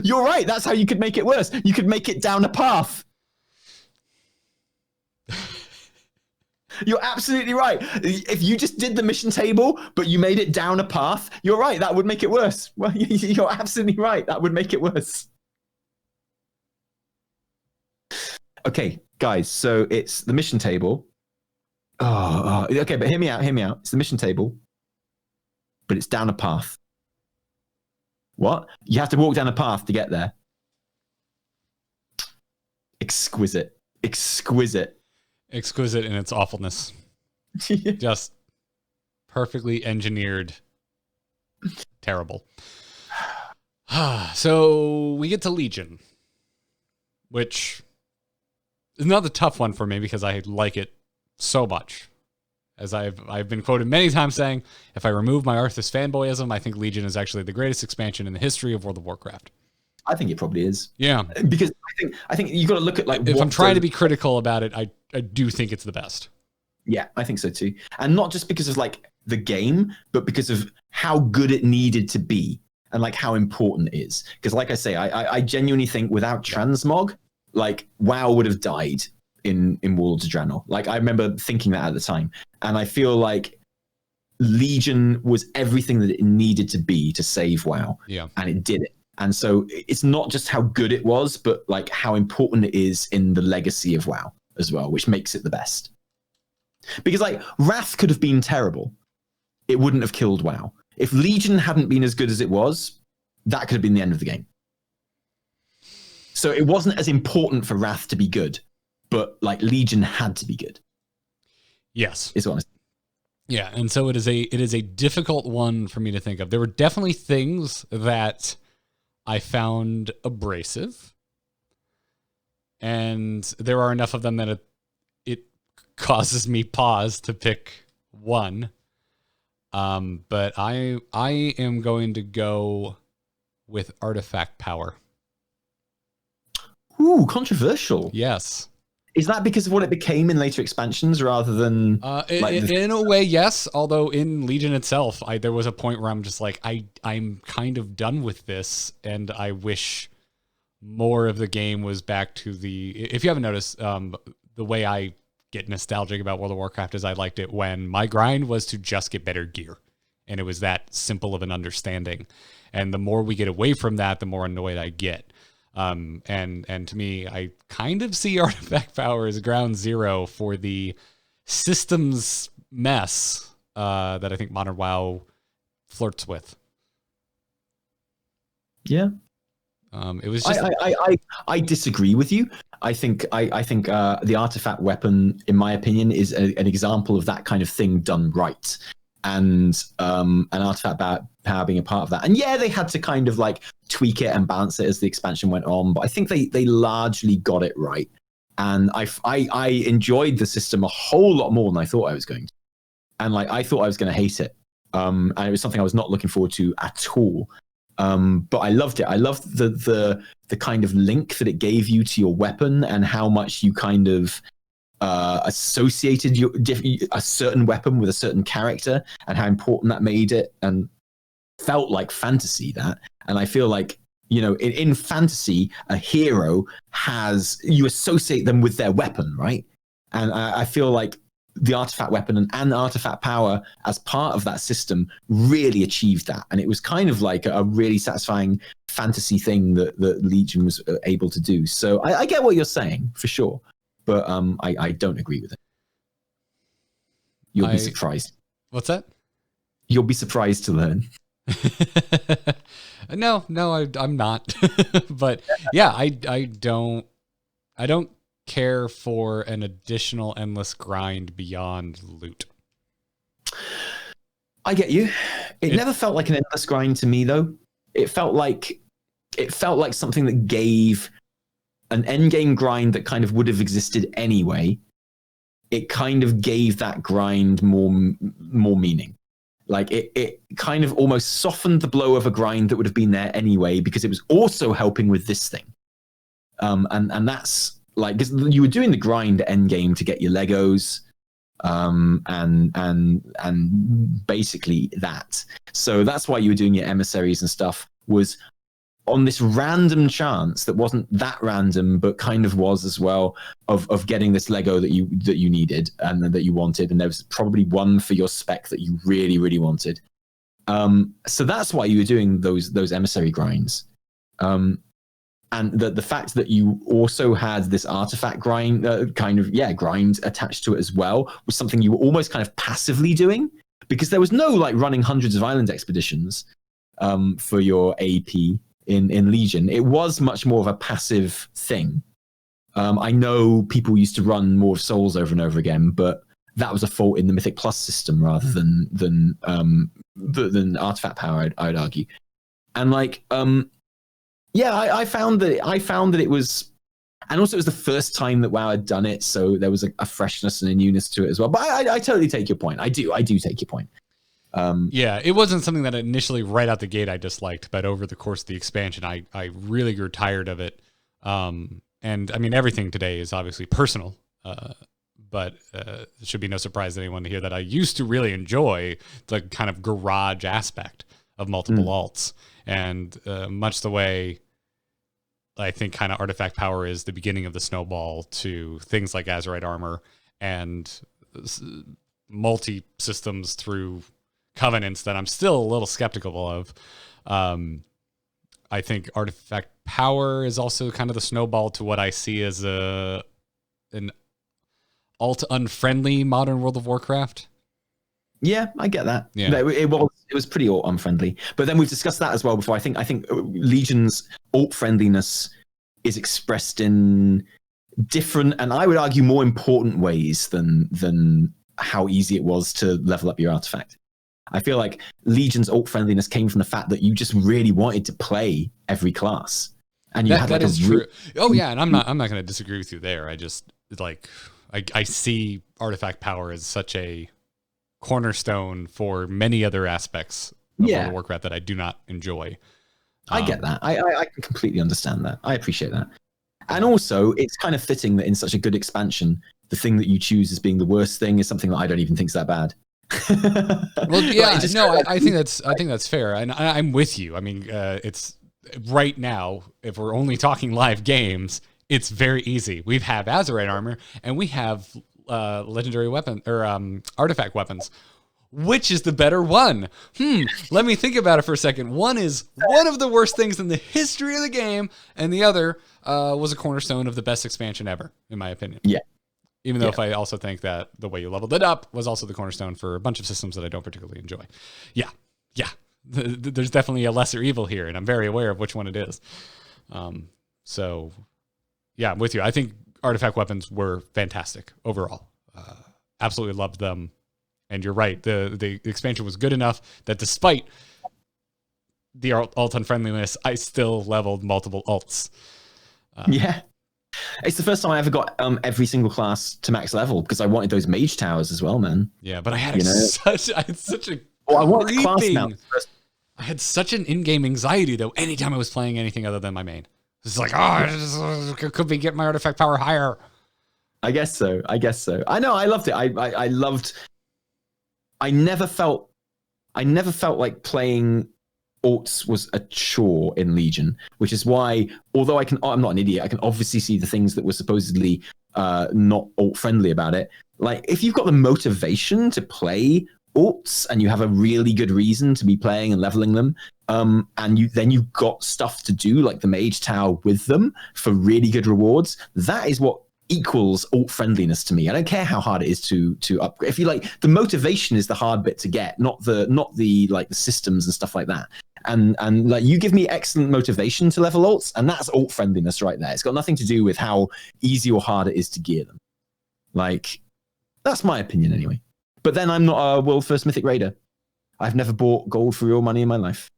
You're right. That's how you could make it worse. You could make it down a path. You're absolutely right. If you just did the mission table, but you made it down a path, you're right. That would make it worse. Well, you're absolutely right. That would make it worse. Okay, guys. So it's the mission table. Oh, okay. But hear me out. It's the mission table, but it's down a path. What? You have to walk down a path to get there. Exquisite in its awfulness. Just perfectly engineered. Terrible. So we get to Legion, which is another tough one for me because I like it so much. As I've been quoted many times saying, if I remove my Arthas fanboyism, I think Legion is actually the greatest expansion in the history of World of Warcraft. I think it probably is. Yeah. Because I think you got to look at like. If I'm trying to be critical about it, I do think it's the best. Yeah, I think so too. And not just because of like the game, but because of how good it needed to be and like how important it is. Because like I say, I genuinely think without transmog, like WoW would have died in Warlords of Draenor. Like I remember thinking that at the time. And I feel like Legion was everything that it needed to be to save WoW. Yeah. And it did it. And so it's not just how good it was, but like how important it is in the legacy of WoW as well, which makes it the best. Because like Wrath could have been terrible. It wouldn't have killed WoW. If Legion hadn't been as good as it was, that could have been the end of the game. So it wasn't as important for Wrath to be good, but like Legion had to be good. Yes. Is what I'm saying. Yeah, and so it is a difficult one for me to think of. There were definitely things that I found abrasive, and there are enough of them that it causes me pause to pick one. But I am going to go with artifact power. Ooh, controversial. Yes. Is that because of what it became in later expansions rather than in a way, yes. Although in Legion itself, there was a point where I'm just like, I'm kind of done with this, and I wish more of the game was back to the. If you haven't noticed, the way I get nostalgic about World of Warcraft is I liked it when my grind was to just get better gear, and it was that simple of an understanding. And the more we get away from that, the more annoyed I get. And to me, I kind of see artifact power as ground zero for the systems mess that I think modern WoW flirts with. Yeah. It was just I disagree with you. I think the artifact weapon, in my opinion, is an example of that kind of thing done right. And an artifact power being a part of that. And yeah, they had to kind of like tweak it and balance it as the expansion went on, but I think they largely got it right. And I enjoyed the system a whole lot more than I thought I was going to. And like I thought I was going to hate it. And it was something I was not looking forward to at all. But I loved it. I loved the kind of link that it gave you to your weapon and how much you kind of associated a certain weapon with a certain character and how important that made it and felt like fantasy that. And I feel like, you know, in fantasy, a hero you associate them with their weapon, right? And I feel like the artifact weapon and artifact power as part of that system really achieved that. And it was kind of like a really satisfying fantasy thing that Legion was able to do. So I get what you're saying for sure. But I don't agree with it. You'll be surprised. What's that? You'll be surprised to learn. No, I'm not. But yeah, I don't care for an additional endless grind beyond loot. I get you. It never felt like an endless grind to me, though. It felt like something that gave an endgame grind that kind of would have existed anyway. It kind of gave that grind more meaning. Like it kind of almost softened the blow of a grind that would have been there anyway because it was also helping with this thing. And that's like, because you were doing the grind endgame to get your Legos, and basically that. So that's why you were doing your emissaries and stuff, was on this random chance that wasn't that random, but kind of was as well, of getting this Lego that you needed and that you wanted, and there was probably one for your spec that you really, really wanted. So that's why you were doing those emissary grinds. And the fact that you also had this artifact grind grind attached to it as well was something you were almost kind of passively doing, because there was no like running hundreds of island expeditions for your AP in Legion. It was much more of a passive thing. I know people used to run more of Souls over and over again, but that was a fault in the Mythic Plus system rather than artifact power, I'd argue. And like, I found that it was, and also it was the first time that WoW had done it, so there was a freshness and a newness to it as well. But I totally take your point. I do take your point. Yeah, it wasn't something that initially right out the gate I disliked, but over the course of the expansion, I really grew tired of it. And I mean, everything today is obviously personal, but it should be no surprise to anyone to hear that I used to really enjoy the kind of garage aspect of multiple alts. And much the way I think kind of artifact power is the beginning of the snowball to things like Azerite armor and multi-systems through covenants that I'm still a little skeptical of. I think artifact power is also kind of the snowball to what I see as an alt unfriendly modern World of Warcraft. Yeah, I get that. Yeah. It was pretty alt unfriendly. But then we've discussed that as well before. I think Legion's alt friendliness is expressed in different, and I would argue more important ways than how easy it was to level up your artifact. I feel like Legion's alt friendliness came from the fact that you just really wanted to play every class, and you had that is true. Oh yeah, and I'm not going to disagree with you there. I just like I see artifact power as such a cornerstone for many other aspects of World of Warcraft that I do not enjoy. I get that. I can completely understand that. I appreciate that. And also, it's kind of fitting that in such a good expansion, the thing that you choose as being the worst thing is something that I don't even think is that bad. Well, yeah, I think that's fair, and I'm with you. I mean, it's right now. If we're only talking live games, it's very easy. We have Azerite armor, and we have legendary weapon or artifact weapons. Which is the better one? Let me think about it for a second. One is one of the worst things in the history of the game, and the other was a cornerstone of the best expansion ever, in my opinion. Yeah. Even though if I also think that the way you leveled it up was also the cornerstone for a bunch of systems that I don't particularly enjoy. Yeah. There's definitely a lesser evil here, and I'm very aware of which one it is. So, yeah, I'm with you. I think artifact weapons were fantastic overall. Absolutely loved them. And you're right. The expansion was good enough that despite the alt unfriendliness, I still leveled multiple alts. Yeah. It's the first time I ever got every single class to max level because I wanted those mage towers as well, man. Yeah, but I had such a I wanted the class now. I had such an in-game anxiety though. Anytime I was playing anything other than my main, it's like, could we get my artifact power higher? I guess so. I know. I loved it. I loved. I never felt like playing alts was a chore in Legion, which is why, although I'm not an idiot, I can obviously see the things that were supposedly not alt friendly about it. Like if you've got the motivation to play alts and you have a really good reason to be playing and leveling them, and you've got stuff to do like the mage tower with them for really good rewards, that is what equals alt friendliness to me. I don't care how hard it is to upgrade. If you like, the motivation is the hard bit to get, not the like the systems and stuff like that. And like you give me excellent motivation to level alts, and that's alt friendliness right there. It's got nothing to do with how easy or hard it is to gear them. Like that's my opinion anyway. But then I'm not a world first mythic raider. I've never bought gold for real money in my life.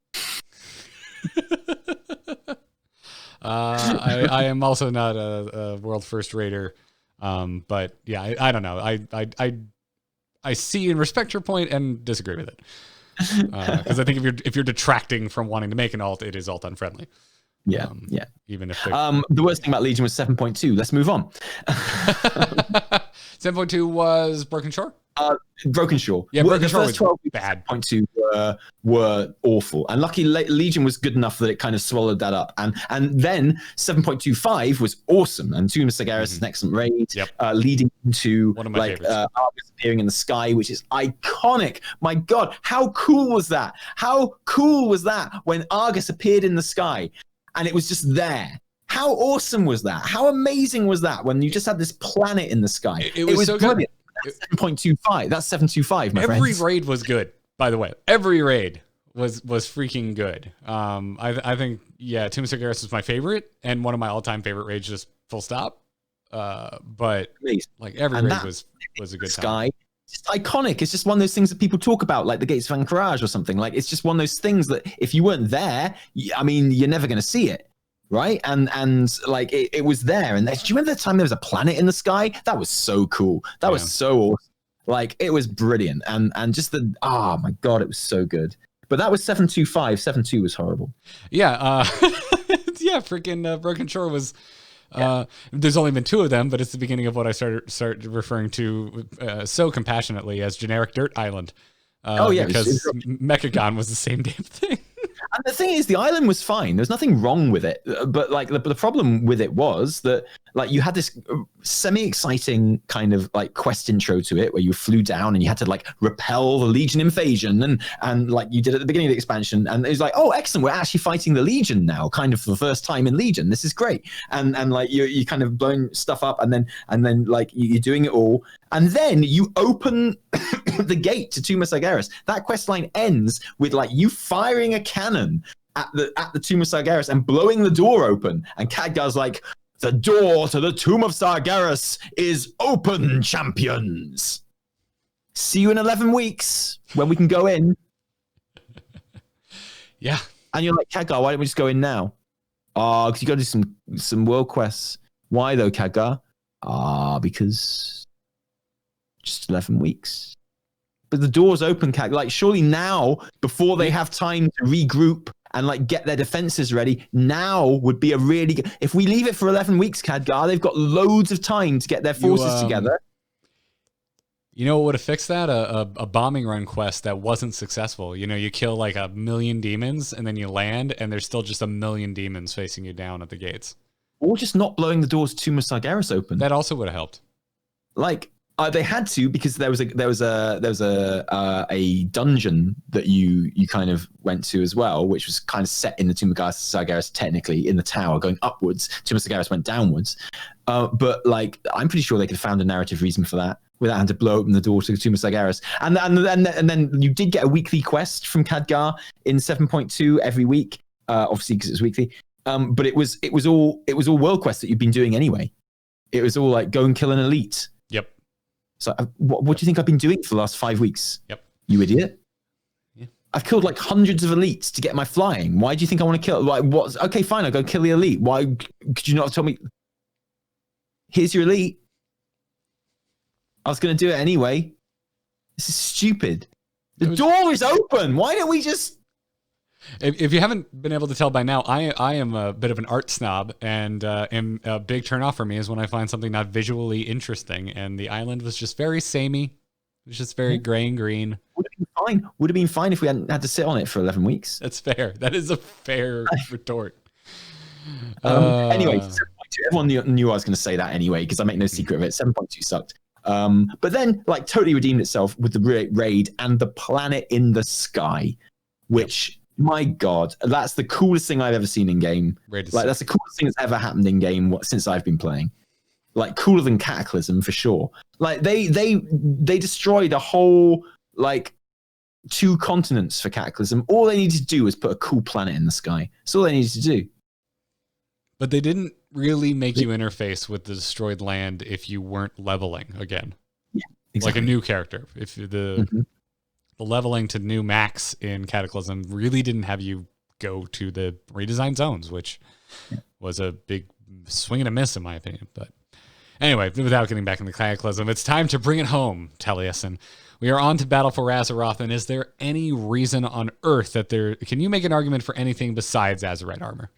I am also not a world first raider, but yeah, I don't know. I see and respect your point and disagree with it because I think if you're detracting from wanting to make an alt, it is alt unfriendly. Yeah, Even if the worst thing about Legion was 7.2. Let's move on. 7.2 was Broken Shore. Broken Shore. Yeah, Broken Shore was 12 bad. 7.2 were awful, and lucky Legion was good enough that it kind of swallowed that up. And then 7.25 was awesome, and Tomb of Sagaris is an excellent raid, leading into one of my favorites. Argus appearing in the sky, which is iconic. My God, how cool was that? How cool was that when Argus appeared in the sky, and it was just there? How awesome was that? How amazing was that when you just had this planet in the sky? It was so brilliant. Good. 7.25. That's 725, my friends. Every raid was good, by the way. Every raid was freaking good. I think, Tomb of Sagaris was my favorite and one of my all-time favorite raids, just full stop. But like every raid was a good sky. time. It's iconic. It's just one of those things that people talk about, like the Gates of Anchorage or something. Like it's just one of those things that if you weren't there, I mean, you're never going to see it. Right. And like it was there. And do you remember the time there was a planet in the sky? That was so cool. That was so awesome. Like it was brilliant. And just oh my God, it was so good. But that was 7.25. 7.2 was horrible. Yeah. Freaking Broken Shore was. There's only been 2 of them, but it's the beginning of what I started referring to so compassionately as generic Dirt Island. Because Mechagon was the same damn thing. And the thing is, the island was fine. There's nothing wrong with it. But like the problem with it was that like you had this semi-exciting kind of like quest intro to it where you flew down and you had to like repel the Legion invasion and like you did at the beginning of the expansion, and it was like, oh excellent, we're actually fighting the Legion now, kind of for the first time in Legion. This is great. And like you kind of blowing stuff up, and then like you're doing it all, and then you open the gate to Tomb of Sargeras. That quest line ends with like you firing a cannon at the Tomb of Sargeras and blowing the door open, and Khadgar's like, the door to the Tomb of Sargeras is open, champions. See you in 11 weeks when we can go in. Yeah. And you're like, Khadgar, why don't we just go in now? Because you got to do some world quests. Why though, Khadgar? Because just 11 weeks. But the door's open, Khadgar. Like, surely now, before they have time to regroup and like get their defenses ready, now would be a really good... If we leave it for 11 weeks, Khadgar, they've got loads of time to get their forces together. You know what would have fixed that? A bombing run quest that wasn't successful. You know, you kill like 1 million demons and then you land and there's still just 1 million demons facing you down at the gates. Or just not blowing the doors to Tomb of Sargeras open. That also would have helped. Like, they had to, because there was a dungeon that you kind of went to as well, which was kind of set in the Tomb of Sargeras, technically in the tower going upwards. Tomb of Sargeras went downwards, but like I'm pretty sure they could have found a narrative reason for that without having to blow open the door to the Tomb of Sargeras. And then you did get a weekly quest from Khadgar in 7.2 every week, obviously because it was weekly. But it was all world quests that you've been doing anyway. It was all like go and kill an elite. Yep. So what do you think I've been doing for the last 5 weeks? Yep. You idiot. Yeah. I've killed like hundreds of elites to get my flying. Why do you think I want to kill? Like, what? Okay, fine. I'll go kill the elite. Why could you not have told me? Here's your elite. I was going to do it anyway. This is stupid. The door is open. Why don't we just... If you haven't been able to tell by now, I am a bit of an art snob, and a big turnoff for me is when I find something not visually interesting, and the island was just very samey. It was just very gray and green. Would have been fine. Would have been fine if we hadn't had to sit on it for 11 weeks. That's fair. That is a fair retort. Anyway, 7.2. Everyone knew I was going to say that anyway, because I make no secret of it. 7.2 sucked. But then, like, totally redeemed itself with the raid and the planet in the sky, which... My God, that's the coolest thing I've ever seen in game. Like, that's the coolest thing that's ever happened in game since I've been playing. Like, cooler than Cataclysm for sure. Like, they destroyed a whole like 2 continents for Cataclysm. All they needed to do was put a cool planet in the sky. That's all they needed to do. But they didn't really make you interface with the destroyed land if you weren't leveling again. Yeah, exactly. Like a new character. If the leveling to new max in Cataclysm really didn't have you go to the redesigned zones, which was a big swing and a miss in my opinion. But anyway, without getting back into Cataclysm, it's time to bring it home, Taliesin. We are on to Battle for Azeroth, and is there any reason on earth that can you make an argument for anything besides Azerite armor?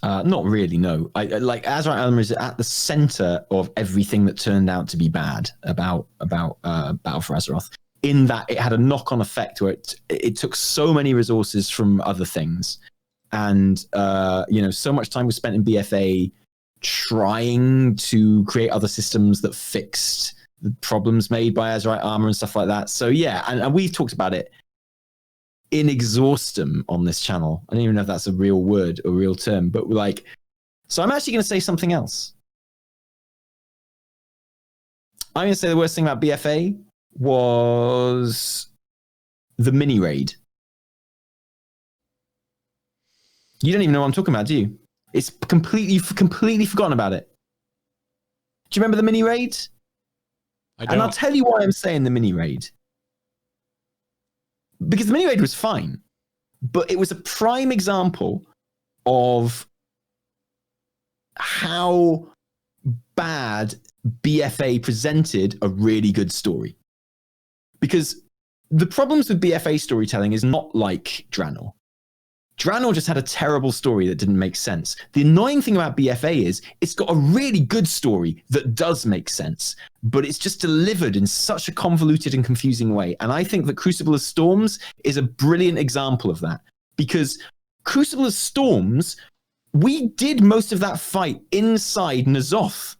Not really, no. I like Azerite armor is at the center of everything that turned out to be bad about Battle for Azeroth. In that it had a knock-on effect where it took so many resources from other things, and so much time was spent in BFA trying to create other systems that fixed the problems made by Azerite armor and stuff like that. So yeah, and we've talked about it in exhaustum on this channel. I don't even know if that's a real word or real term, but like, so I'm actually going to say something else. I'm going to say the worst thing about BFA was the mini raid. You don't even know what I'm talking about, do you? It's completely forgotten about it. Do you remember the mini raid? I don't. And I'll tell you why I'm saying the mini raid. Because the mini raid was fine, but it was a prime example of how bad BFA presented a really good story. Because the problems with BFA storytelling is not like Draenor. Draenor just had a terrible story that didn't make sense. The annoying thing about BFA is it's got a really good story that does make sense, but it's just delivered in such a convoluted and confusing way. And I think that Crucible of Storms is a brilliant example of that, because Crucible of Storms we did most of that fight inside N'Zoth.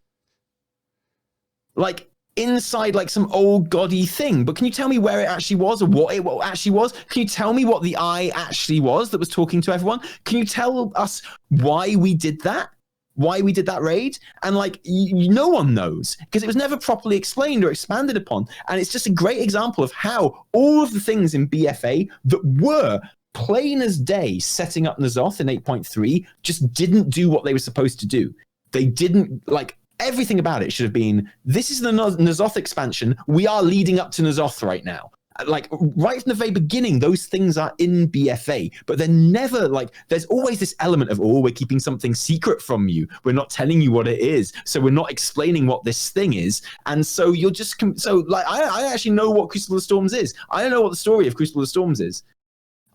Like, inside like some old gaudy thing. But can you tell me where it actually was, or what it actually was? Can you tell me what the eye actually was that was talking to everyone? Can you tell us why we did that? Why we did that raid? And like, no one knows, because it was never properly explained or expanded upon. And it's just a great example of how all of the things in BFA that were plain as day setting up N'Zoth in 8.3 just didn't do what they were supposed to do. They didn't, like, everything about it should have been, this is the N'Zoth expansion. We are leading up to N'Zoth right now. Like, right from the very beginning, those things are in BFA, but they're never, like, there's always this element of, oh, we're keeping something secret from you. We're not telling you what it is. So we're not explaining what this thing is. And so you're just, I actually know what Crucible of Storms is. I don't know what the story of Crucible of Storms is.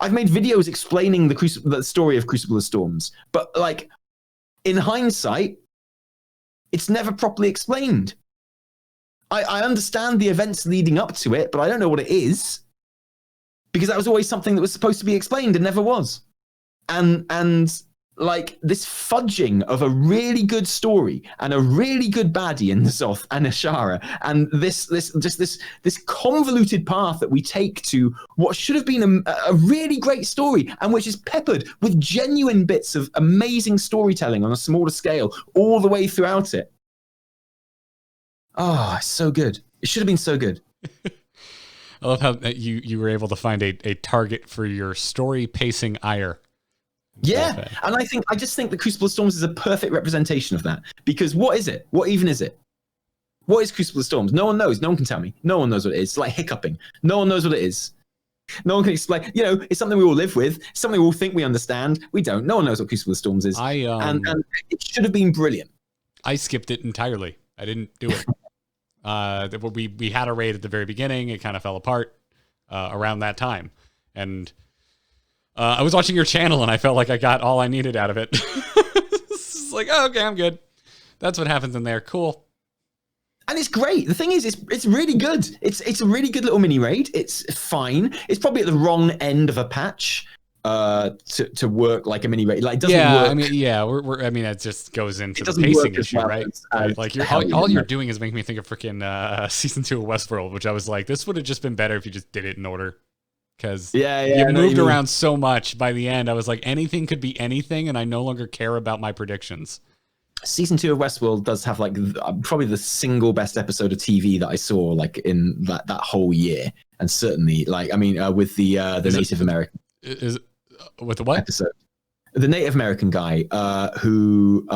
I've made videos explaining the story of Crucible of Storms, but like, in hindsight, it's never properly explained. I understand the events leading up to it, but I don't know what it is, because that was always something that was supposed to be explained and never was. And like, this fudging of a really good story and a really good baddie in N'Zoth and Ashara, and this convoluted path that we take to what should have been a really great story, and which is peppered with genuine bits of amazing storytelling on a smaller scale all the way throughout it. Oh, so good. It should have been so good. I love how you were able to find a target for your story pacing ire. Yeah, and I just think the Crucible of Storms is a perfect representation of that. Because what is it? What even is it? What is Crucible of Storms? No one knows. No one can tell me. No one knows what it is. It's like hiccuping. No one knows what it is. No one can explain. You know, it's something we all live with. Something we all think we understand. We don't. No one knows what Crucible of Storms is. And it should have been brilliant. I skipped it entirely. I didn't do it. We had a raid at the very beginning. It kind of fell apart around that time. And I was watching your channel, and I felt like I got all I needed out of it. It's like, oh, okay, I'm good. That's what happens in there. Cool. And it's great. The thing is, it's really good. It's a really good little mini raid. It's fine. It's probably at the wrong end of a patch to work like a mini raid. Like, it doesn't work. I mean, it just goes into the pacing issue, well, right? Like, all you're doing is making me think of freaking season 2 of Westworld, which I was like, this would have just been better if you just did it in order. Because you moved around so much by the end. I was like, anything could be anything, and I no longer care about my predictions. Season 2 of Westworld does have like probably the single best episode of TV that I saw like in that whole year, and certainly like, I mean, with the Native American with the what episode, the Native American guy who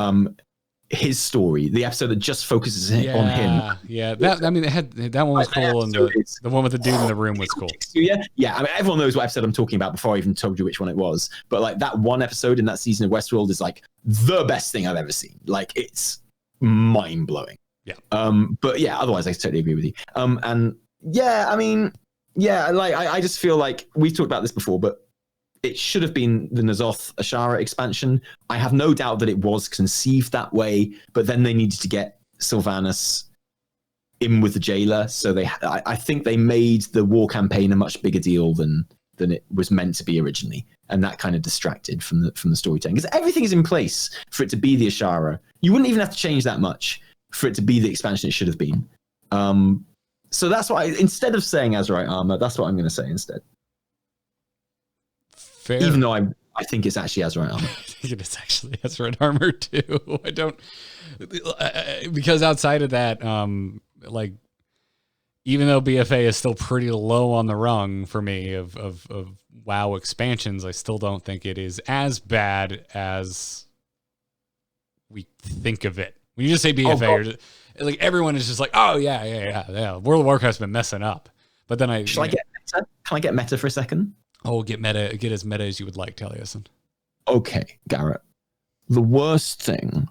his story, the episode that just focuses on him. Yeah, that one was cool, and the one with the dude in the room was cool. Yeah. I mean, everyone knows what episode I'm talking about before I even told you which one it was. But like, that one episode in that season of Westworld is like the best thing I've ever seen. Like, it's mind blowing. Yeah. But yeah, otherwise I totally agree with you. And yeah, I mean, yeah, like I just feel like we've talked about this before, but it should have been the N'Zoth Ashara expansion. I have no doubt that it was conceived that way, but then they needed to get Sylvanas in with the jailer. So I think they made the war campaign a much bigger deal than it was meant to be originally, and that kind of distracted from the storytelling, because everything is in place for it to be the Ashara. You wouldn't even have to change that much for it to be the expansion it should have been. So that's why, instead of saying Azerite armor, that's what I'm going to say instead. Fair. Even though I think it's actually Azerite armor. I think it is actually Azerite armor too. I don't, because outside of that, like, even though BFA is still pretty low on the rung for me of WoW expansions, I still don't think it is as bad as we think of it. When you just say BFA, like, everyone is just like, oh yeah. World of Warcraft's been messing up. But then Shall I get meta? Can I get meta for a second? Oh, get as meta as you would like, Taliesin. Okay, Garrett. The worst thing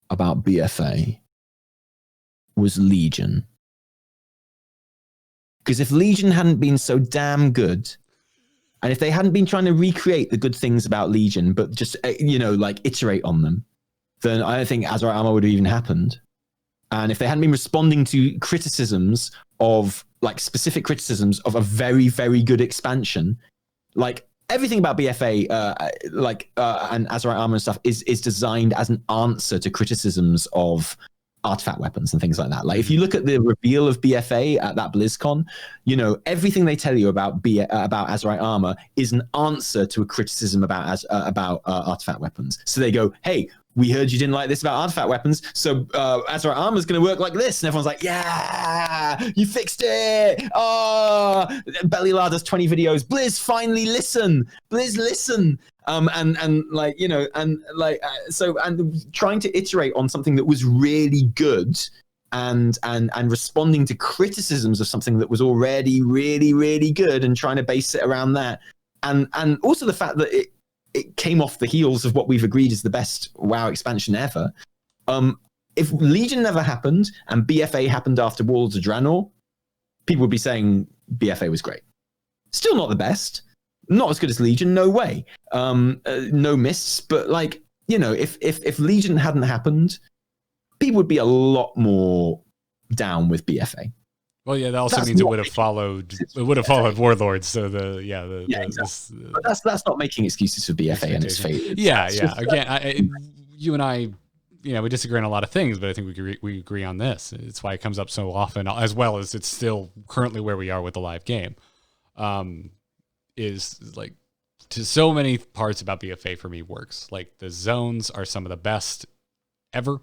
about BFA was Legion. Because if Legion hadn't been so damn good, and if they hadn't been trying to recreate the good things about Legion, but just, like, iterate on them, then I don't think Azerite armor would have even happened. And if they hadn't been responding to criticisms of, like, specific criticisms of a very, very good expansion, like, everything about BFA, and Azerite armor and stuff, is designed as an answer to criticisms of artifact weapons and things like that. Like if you look at the reveal of BFA at that BlizzCon, you know, everything they tell you about Azerite armor is an answer to a criticism about artifact weapons. So they go, hey, we heard you didn't like this about artifact weapons, so Azerite armor is going to work like this. And everyone's like, yeah, you fixed it. Oh, Belilar does 20 videos. Blizz, finally listen. Blizz, listen. And like, you know, and like, so, and trying to iterate on something that was really good and responding to criticisms of something that was already really, really good and trying to base it around that. And also the fact that it came off the heels of what we've agreed is the best WoW expansion ever. If Legion never happened and BFA happened after Warlords of Draenor, people would be saying BFA was great. Still not the best. Not as good as Legion, no way. No mists, but like, you know, if Legion hadn't happened, people would be a lot more down with BFA. Well, yeah, that also means it would have followed Warlords. So exactly. But that's not making excuses for BFA and its fate. Yeah. Again, you and I, you know, we disagree on a lot of things, but I think we agree on this. It's why it comes up so often, as well as it's still currently where we are with the live game. Is like, to so many parts about BFA for me works. Like the zones are some of the best ever.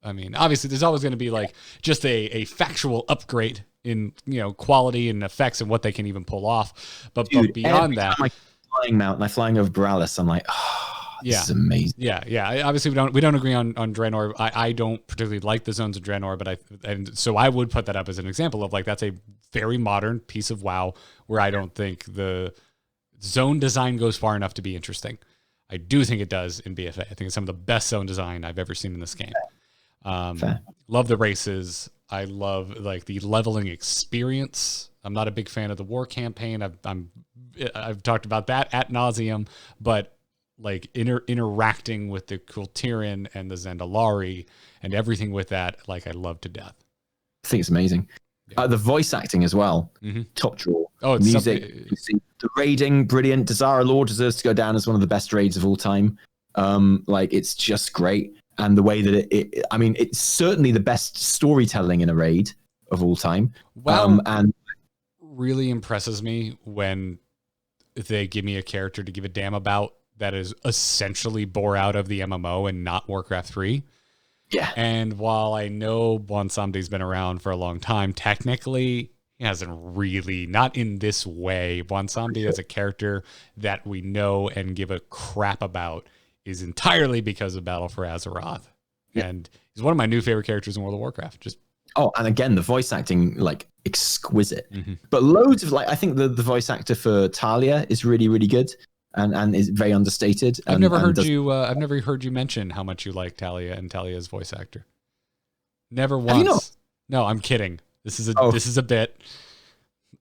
I mean, obviously there's always going to be like just a factual upgrade in, you know, quality and effects and what they can even pull off. But beyond that, I'm flying Mount and I flying over Borealis, I'm like, this is amazing. Yeah. Obviously we don't agree on Draenor. I don't particularly like the zones of Draenor, and so I would put that up as an example of like, that's a very modern piece of WoW where I don't think the zone design goes far enough to be interesting. I do think it does in BFA. I think it's some of the best zone design I've ever seen in this game. Love the races. I love like the leveling experience. I'm not a big fan of the war campaign. I've talked about that ad nauseum, but like interacting with the Kultiran and the Zandalari and everything with that, like I love to death. I think it's amazing. Yeah. The voice acting as well, top drawer. Oh, it's music, the raiding, brilliant. Dazara Lore deserves to go down as one of the best raids of all time. Like it's just great. And the way that it's certainly the best storytelling in a raid of all time. Wow. And really impresses me when they give me a character to give a damn about that is essentially bore out of the MMO and not Warcraft 3. Yeah. And while I know Bwonsamdi's been around for a long time, technically he hasn't really, not in this way. Bwonsamdi as a character that we know and give a crap about is entirely because of Battle for Azeroth. Yeah. And he's one of my new favorite characters in World of Warcraft. And again, the voice acting, like, exquisite. But loads of, like, I think the voice actor for Talia is really, really good and is very understated. I've never heard you mention how much you like Talia and Talia's voice actor. Never once. Have you not? No, I'm kidding. This is a bit.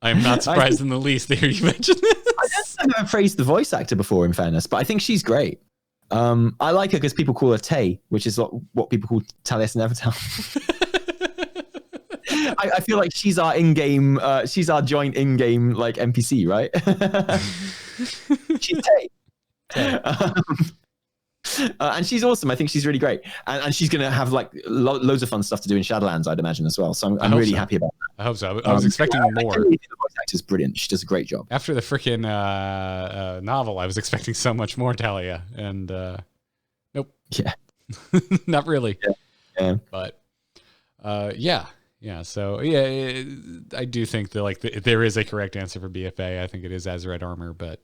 I'm not surprised in the least to hear you mention this. I've never praised the voice actor before, in fairness, but I think she's great. I like her because people call her Tay, which is what people call Taliesin and Evitel. I feel like she's our in-game, she's our joint in-game like NPC, right? She's Tay. And she's awesome. I think she's really great, and she's gonna have like loads of fun stuff to do in Shadowlands, I'd imagine as well. So I'm really happy about that. I hope so. I was expecting more. The voice actor's brilliant. She does a great job. After the freaking novel, I was expecting so much more Talia, and nope. Yeah, not really. Yeah. But yeah. So yeah, I do think that like there is a correct answer for BFA. I think it is Azerite armor, but.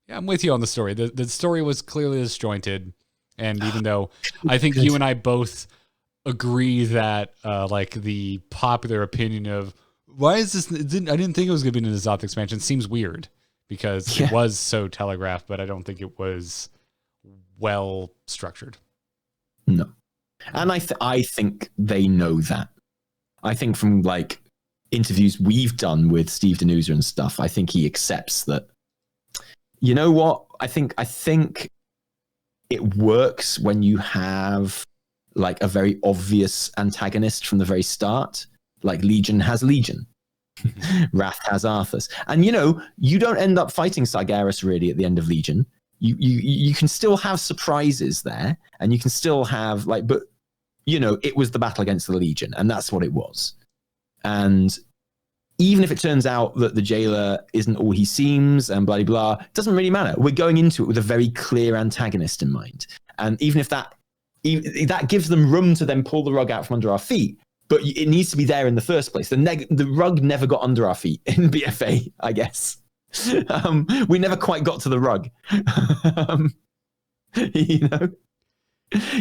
Yeah, I'm with you on the story. The story was clearly disjointed, and even though I think you and I both agree that like the popular opinion of why is this? I didn't think it was going to be an Azoth expansion seems weird because it was so telegraphed, but I don't think it was well structured. No, and I think they know that. I think from like interviews we've done with Steve Denusa and stuff, I think he accepts that. You know what? I think it works when you have like a very obvious antagonist from the very start. Like Legion has Legion. Wrath has Arthas. And, you don't end up fighting Sargeras really at the end of Legion. You can still have surprises there, and you can still have, but, it was the battle against the Legion, and that's what it was. And even if it turns out that the jailer isn't all he seems and blah, blah, blah, it doesn't really matter. We're going into it with a very clear antagonist in mind. And even if that gives them room to then pull the rug out from under our feet, but it needs to be there in the first place. The rug never got under our feet in BFA, I guess. We never quite got to the rug.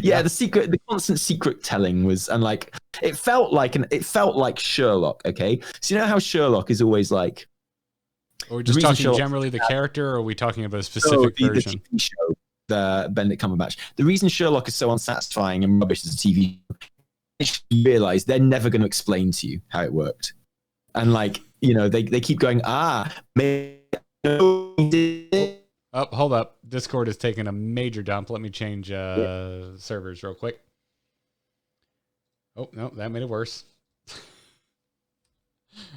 Yeah, the constant secret telling was, and it felt like Sherlock. Okay, so you know how Sherlock is always like. Are we just talking generally the character, or are we talking about a specific version? The TV show, the Benedict Cumberbatch. The reason Sherlock is so unsatisfying and rubbish as a TV show, you realize they're never going to explain to you how it worked, and they keep going, maybe. Oh, hold up. Discord is taking a major dump. Let me change servers real quick. Oh, no, that made it worse.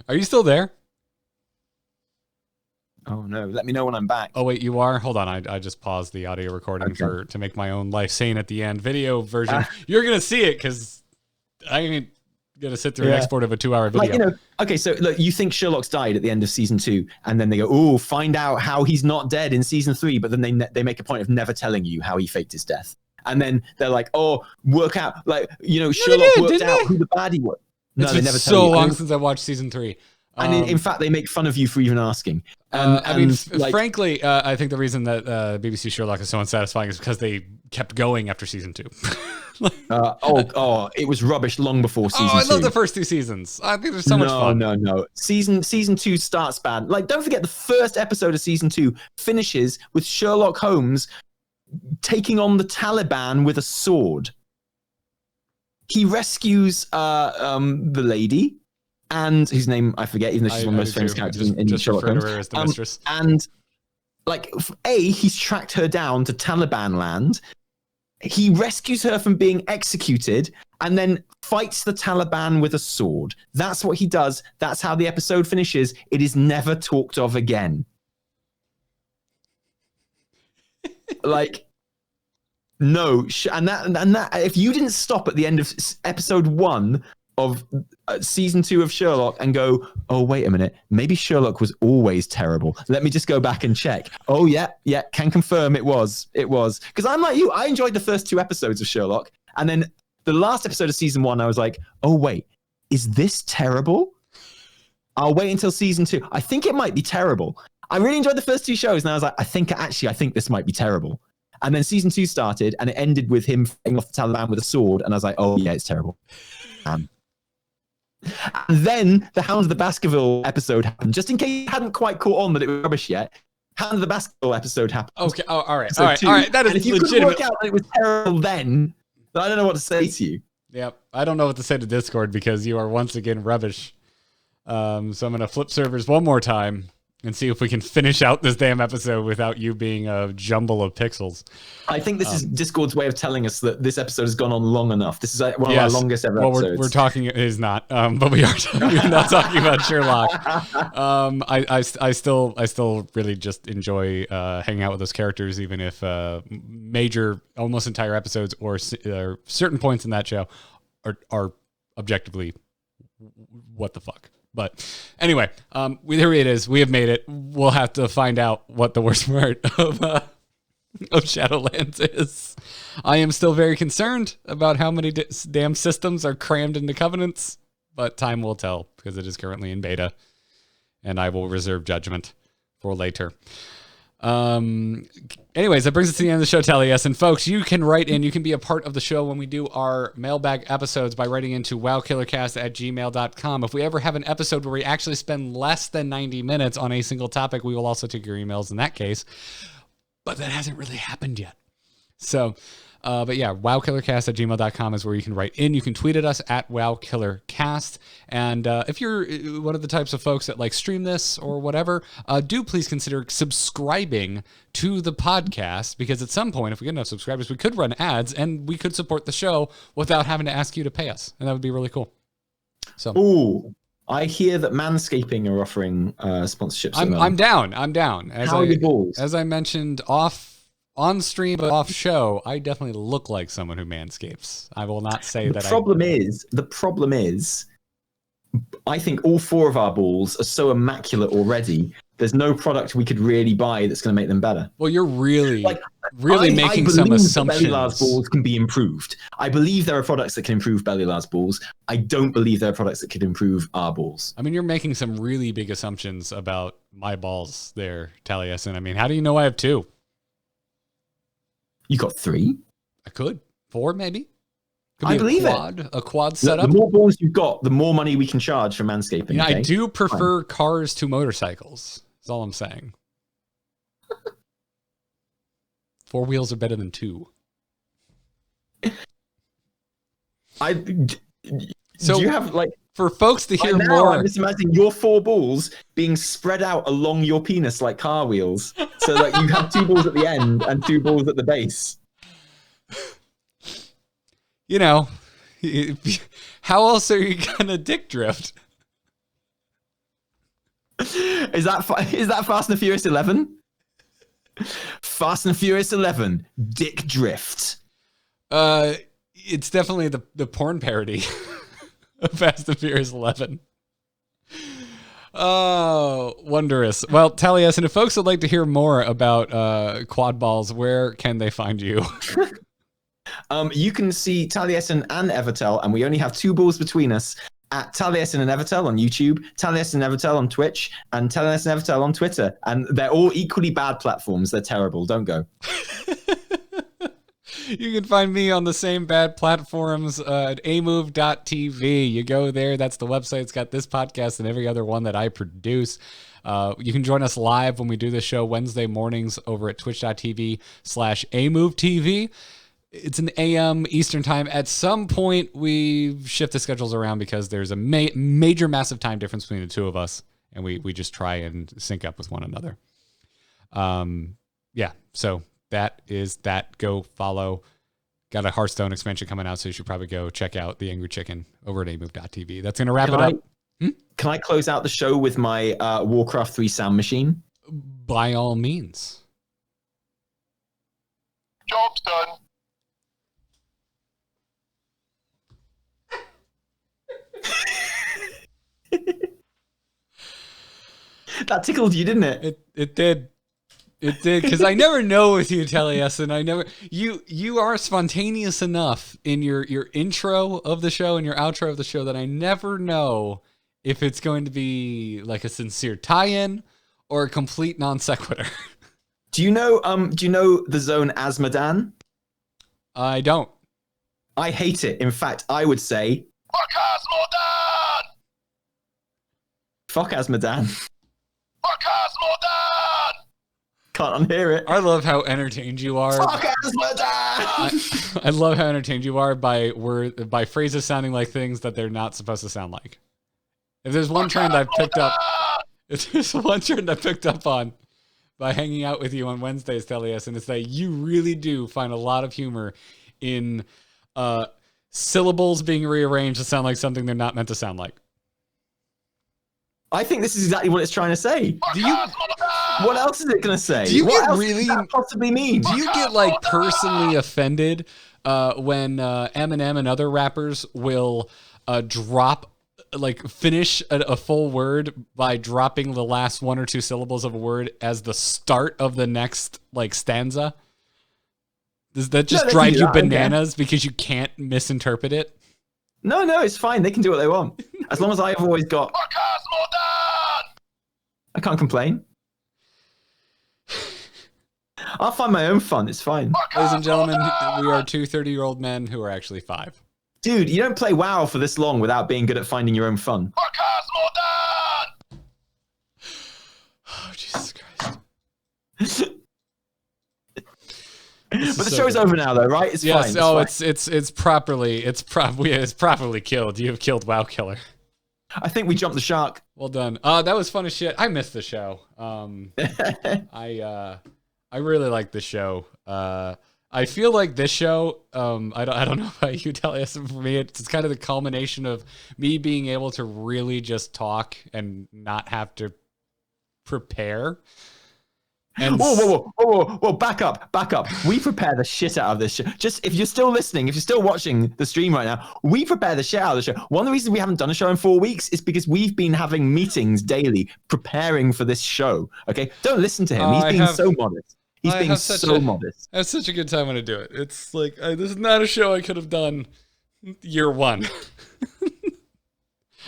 Are you still there? Oh, no. Let me know when I'm back. Oh, wait, you are? Hold on. I just paused the audio recording to make my own life sane at the end. Video version. You're going to see it because I ain't going to sit through an export of a 2-hour video. Okay, so look, you think Sherlock's died at the end of season 2, and then they go, find out how he's not dead in season 3, but then they make a point of never telling you how he faked his death. And then they're like, work out, Sherlock worked out who the baddie was. No, it's they been never so tell you. long since I watched season 3. And in fact, they make fun of you for even asking. Frankly, I think the reason that BBC Sherlock is so unsatisfying is because they kept going after season 2. It was rubbish long before season 2. I love the first 2 seasons. I think there's so much fun. No. Season 2 starts bad. Don't forget, the first episode of season 2 finishes with Sherlock Holmes taking on the Taliban with a sword. He rescues the lady, and whose name I forget, even though she's one of the most famous characters in Sherlock Holmes. Her as the mistress. And he's tracked her down to Taliban land. He rescues her from being executed and then fights the Taliban with a sword. That's what he does. That's how the episode finishes. It is never talked of again. No. And that if you didn't stop at the end of episode 1 of season 2 of Sherlock and go, oh, wait a minute, maybe Sherlock was always terrible. Let me just go back and check. Oh, yeah, can confirm it was. Because I'm like you, I enjoyed the first 2 episodes of Sherlock. And then the last episode of season 1, I was like, oh, wait, is this terrible? I'll wait until season 2. I think it might be terrible. I really enjoyed the first 2 shows, and I was like, I think this might be terrible. And then season 2 started, and it ended with him fighting off the Taliban with a sword, and I was like, oh, yeah, it's terrible. And then the Hounds of the Baskerville episode happened. Just in case you hadn't quite caught on that it was rubbish yet, Hounds of the Baskerville episode happened. Okay, all right. That is if you legitimate. Work out that it was terrible then I don't know what to say to you. Yep, I don't know what to say to Discord because you are once again rubbish. So I'm going to flip servers one more time and see if we can finish out this damn episode without you being a jumble of pixels. I think this is Discord's way of telling us that this episode has gone on long enough. This is one of our longest ever episodes. We're talking, it is not, but we're not talking about Sherlock. I still really just enjoy hanging out with those characters, even if major, almost entire episodes or certain points in that show are objectively what the fuck. But anyway, there it is. We have made it. We'll have to find out what the worst part of Shadowlands is. I am still very concerned about how many damn systems are crammed into Covenants, but time will tell because it is currently in beta, and I will reserve judgment for later. Anyways, that brings us to the end of the show, Taliesin. Folks, you can write in. You can be a part of the show when we do our mailbag episodes by writing into wowkillercast@gmail.com. If we ever have an episode where we actually spend less than 90 minutes on a single topic, we will also take your emails in that case. But that hasn't really happened yet. So, but yeah, wowkillercast@gmail.com is where you can write in. You can tweet at us at wowkillercast. And if you're one of the types of folks that like stream this or whatever, do please consider subscribing to the podcast, because at some point, if we get enough subscribers, we could run ads and we could support the show without having to ask you to pay us. And that would be really cool. So, ooh, I hear that Manscaping are offering sponsorships. I'm down. I'm down. How are your balls? As I mentioned on stream but off show, I definitely look like someone who manscapes. I will not say that. The problem is, I think all 4 of our balls are so immaculate already. There's no product we could really buy that's going to make them better. Well, you're really making some assumptions. Bellylar's balls can be improved. I believe there are products that can improve Bellylar's balls. I don't believe there are products that could improve our balls. I mean, you're making some really big assumptions about my balls there, Taliesin. I mean, how do you know I have 2? You got 3? I could. 4, maybe? Could I be believe a quad setup. The more balls you've got, the more money we can charge for manscaping. Yeah, okay? I do prefer cars to motorcycles. That's all I'm saying. 4 wheels are better than 2. Do you have like for folks to hear now, more? I'm just imagining your 4 balls being spread out along your penis like car wheels. So like you have 2 balls at the end and 2 balls at the base. You know, how else are you gonna dick drift? Is that Fast and Furious 11? Fast and Furious 11, dick drift. It's definitely the porn parody of Fast and Furious 11. Oh, wondrous. Well, Taliesin, if folks would like to hear more about quad balls, where can they find you? You can see Taliesin and Evitel, and we only have 2 balls between us, at Taliesin and Evitel on YouTube, Taliesin and Evitel on Twitch, and Taliesin and Evitel on Twitter. And they're all equally bad platforms. They're terrible. Don't go. You can find me on the same bad platforms at amove.tv. You go there. That's the website. It's got this podcast and every other one that I produce. You can join us live when we do the show Wednesday mornings over at twitch.tv/amovetv. It's an AM Eastern time. At some point, we shift the schedules around because there's a major, massive time difference between the 2 of us, and we just try and sync up with one another. Yeah, so that is that. Go follow. Got a Hearthstone expansion coming out, so you should probably go check out The Angry Chicken over at amove.tv. That's going to wrap it up. Can I close out the show with my Warcraft 3 sound machine? By all means. Job's done. That tickled you, didn't it? It did. It did, because I never know with you, Taliesin. You are spontaneous enough in your intro of the show and your outro of the show that I never know if it's going to be like a sincere tie-in or a complete non sequitur. Do you know the zone Asmodan? I don't. I hate it. In fact, I would say Fuck Asmodan! fuck Asmodan. Fuck Asmodan! Can't unhear it. I love how entertained you are. Fuck Asmodan! I love how entertained you are by phrases sounding like things that they're not supposed to sound like. If there's one trend I've picked up, on by hanging out with you on Wednesdays, Taliesin, it's that you really do find a lot of humor in syllables being rearranged to sound like something they're not meant to sound like. I think this is exactly what it's trying to say. What else is it going to say? Do you what get else really does that possibly mean? Do you get like personally offended when Eminem and other rappers will finish a full word by dropping the last 1 or 2 syllables of a word as the start of the next like stanza? Does that just drive you bananas because you can't misinterpret it? No, it's fine. They can do what they want. As long as I've always got... I can't complain. I'll find my own fun. It's fine. Ladies and gentlemen, we are 2 30-year-old men who are actually 5. Dude, you don't play WoW for this long without being good at finding your own fun. Oh, Jesus Christ. But the show's over now, though, right? It's yes, fine. It's properly killed. You have killed WoW Killer. I think we jumped the shark. Well done. That was fun as shit. I missed the show. I really like the show. I I feel like this show, I don't know about you, Taliesin. For me, it's kind of the culmination of me being able to really just talk and not have to prepare. And whoa, back up. We prepare the shit out of this show. Just if you're still listening, if you're still watching the stream right now, we prepare the shit out of the show. One of the reasons we haven't done a show in 4 weeks is because we've been having meetings daily preparing for this show. Okay, don't listen to him. He's being so modest. He's being so modest. I have such a good time when I do it. It's like, this is not a show I could have done year one.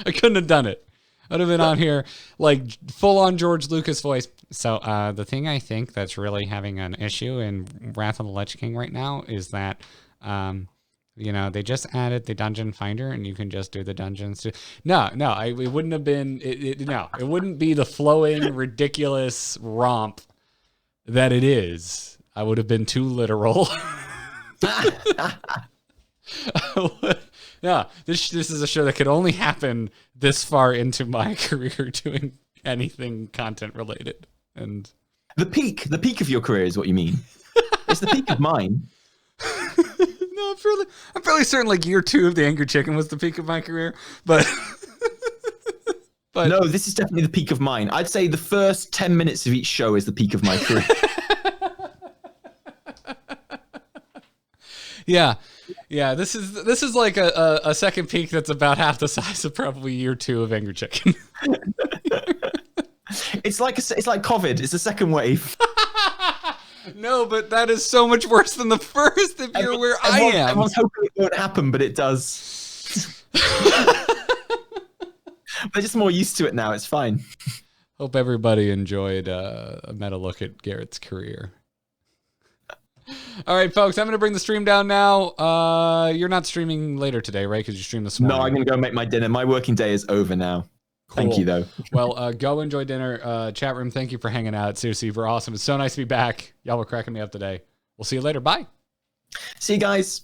I couldn't have done it. I'd have been on here like full on George Lucas voice. So the thing I think that's really having an issue in Wrath of the Lich King right now is that, they just added the dungeon finder and you can just do the dungeons. It wouldn't have been, it wouldn't be the flowing, ridiculous romp that it is. I would have been too literal. Yeah, this is a show that could only happen this far into my career doing anything content related. And the peak of your career is what you mean. It's the peak of mine. No, I'm fairly certain like year 2 of the Angry Chicken was the peak of my career, but no, this is definitely the peak of mine. I'd say the first 10 minutes of each show is the peak of my career. Yeah, this is like a second peak that's about half the size of probably year 2 of Angry Chicken. It's like COVID. It's the second wave. No, but that is so much worse than the first. If you're where I am, everyone's hoping it won't happen, but it does. They're just more used to it now. It's fine. Hope everybody enjoyed a meta look at Garrett's career. All right, folks, I'm going to bring the stream down now. You're not streaming later today, right? Because you streamed this morning. No, I'm going to go make my dinner. My working day is over now. Cool. Thank you, though. Well, go enjoy dinner. Chat room, thank you for hanging out. Seriously, you're awesome. It's so nice to be back. Y'all were cracking me up today. We'll see you later. Bye. See you guys.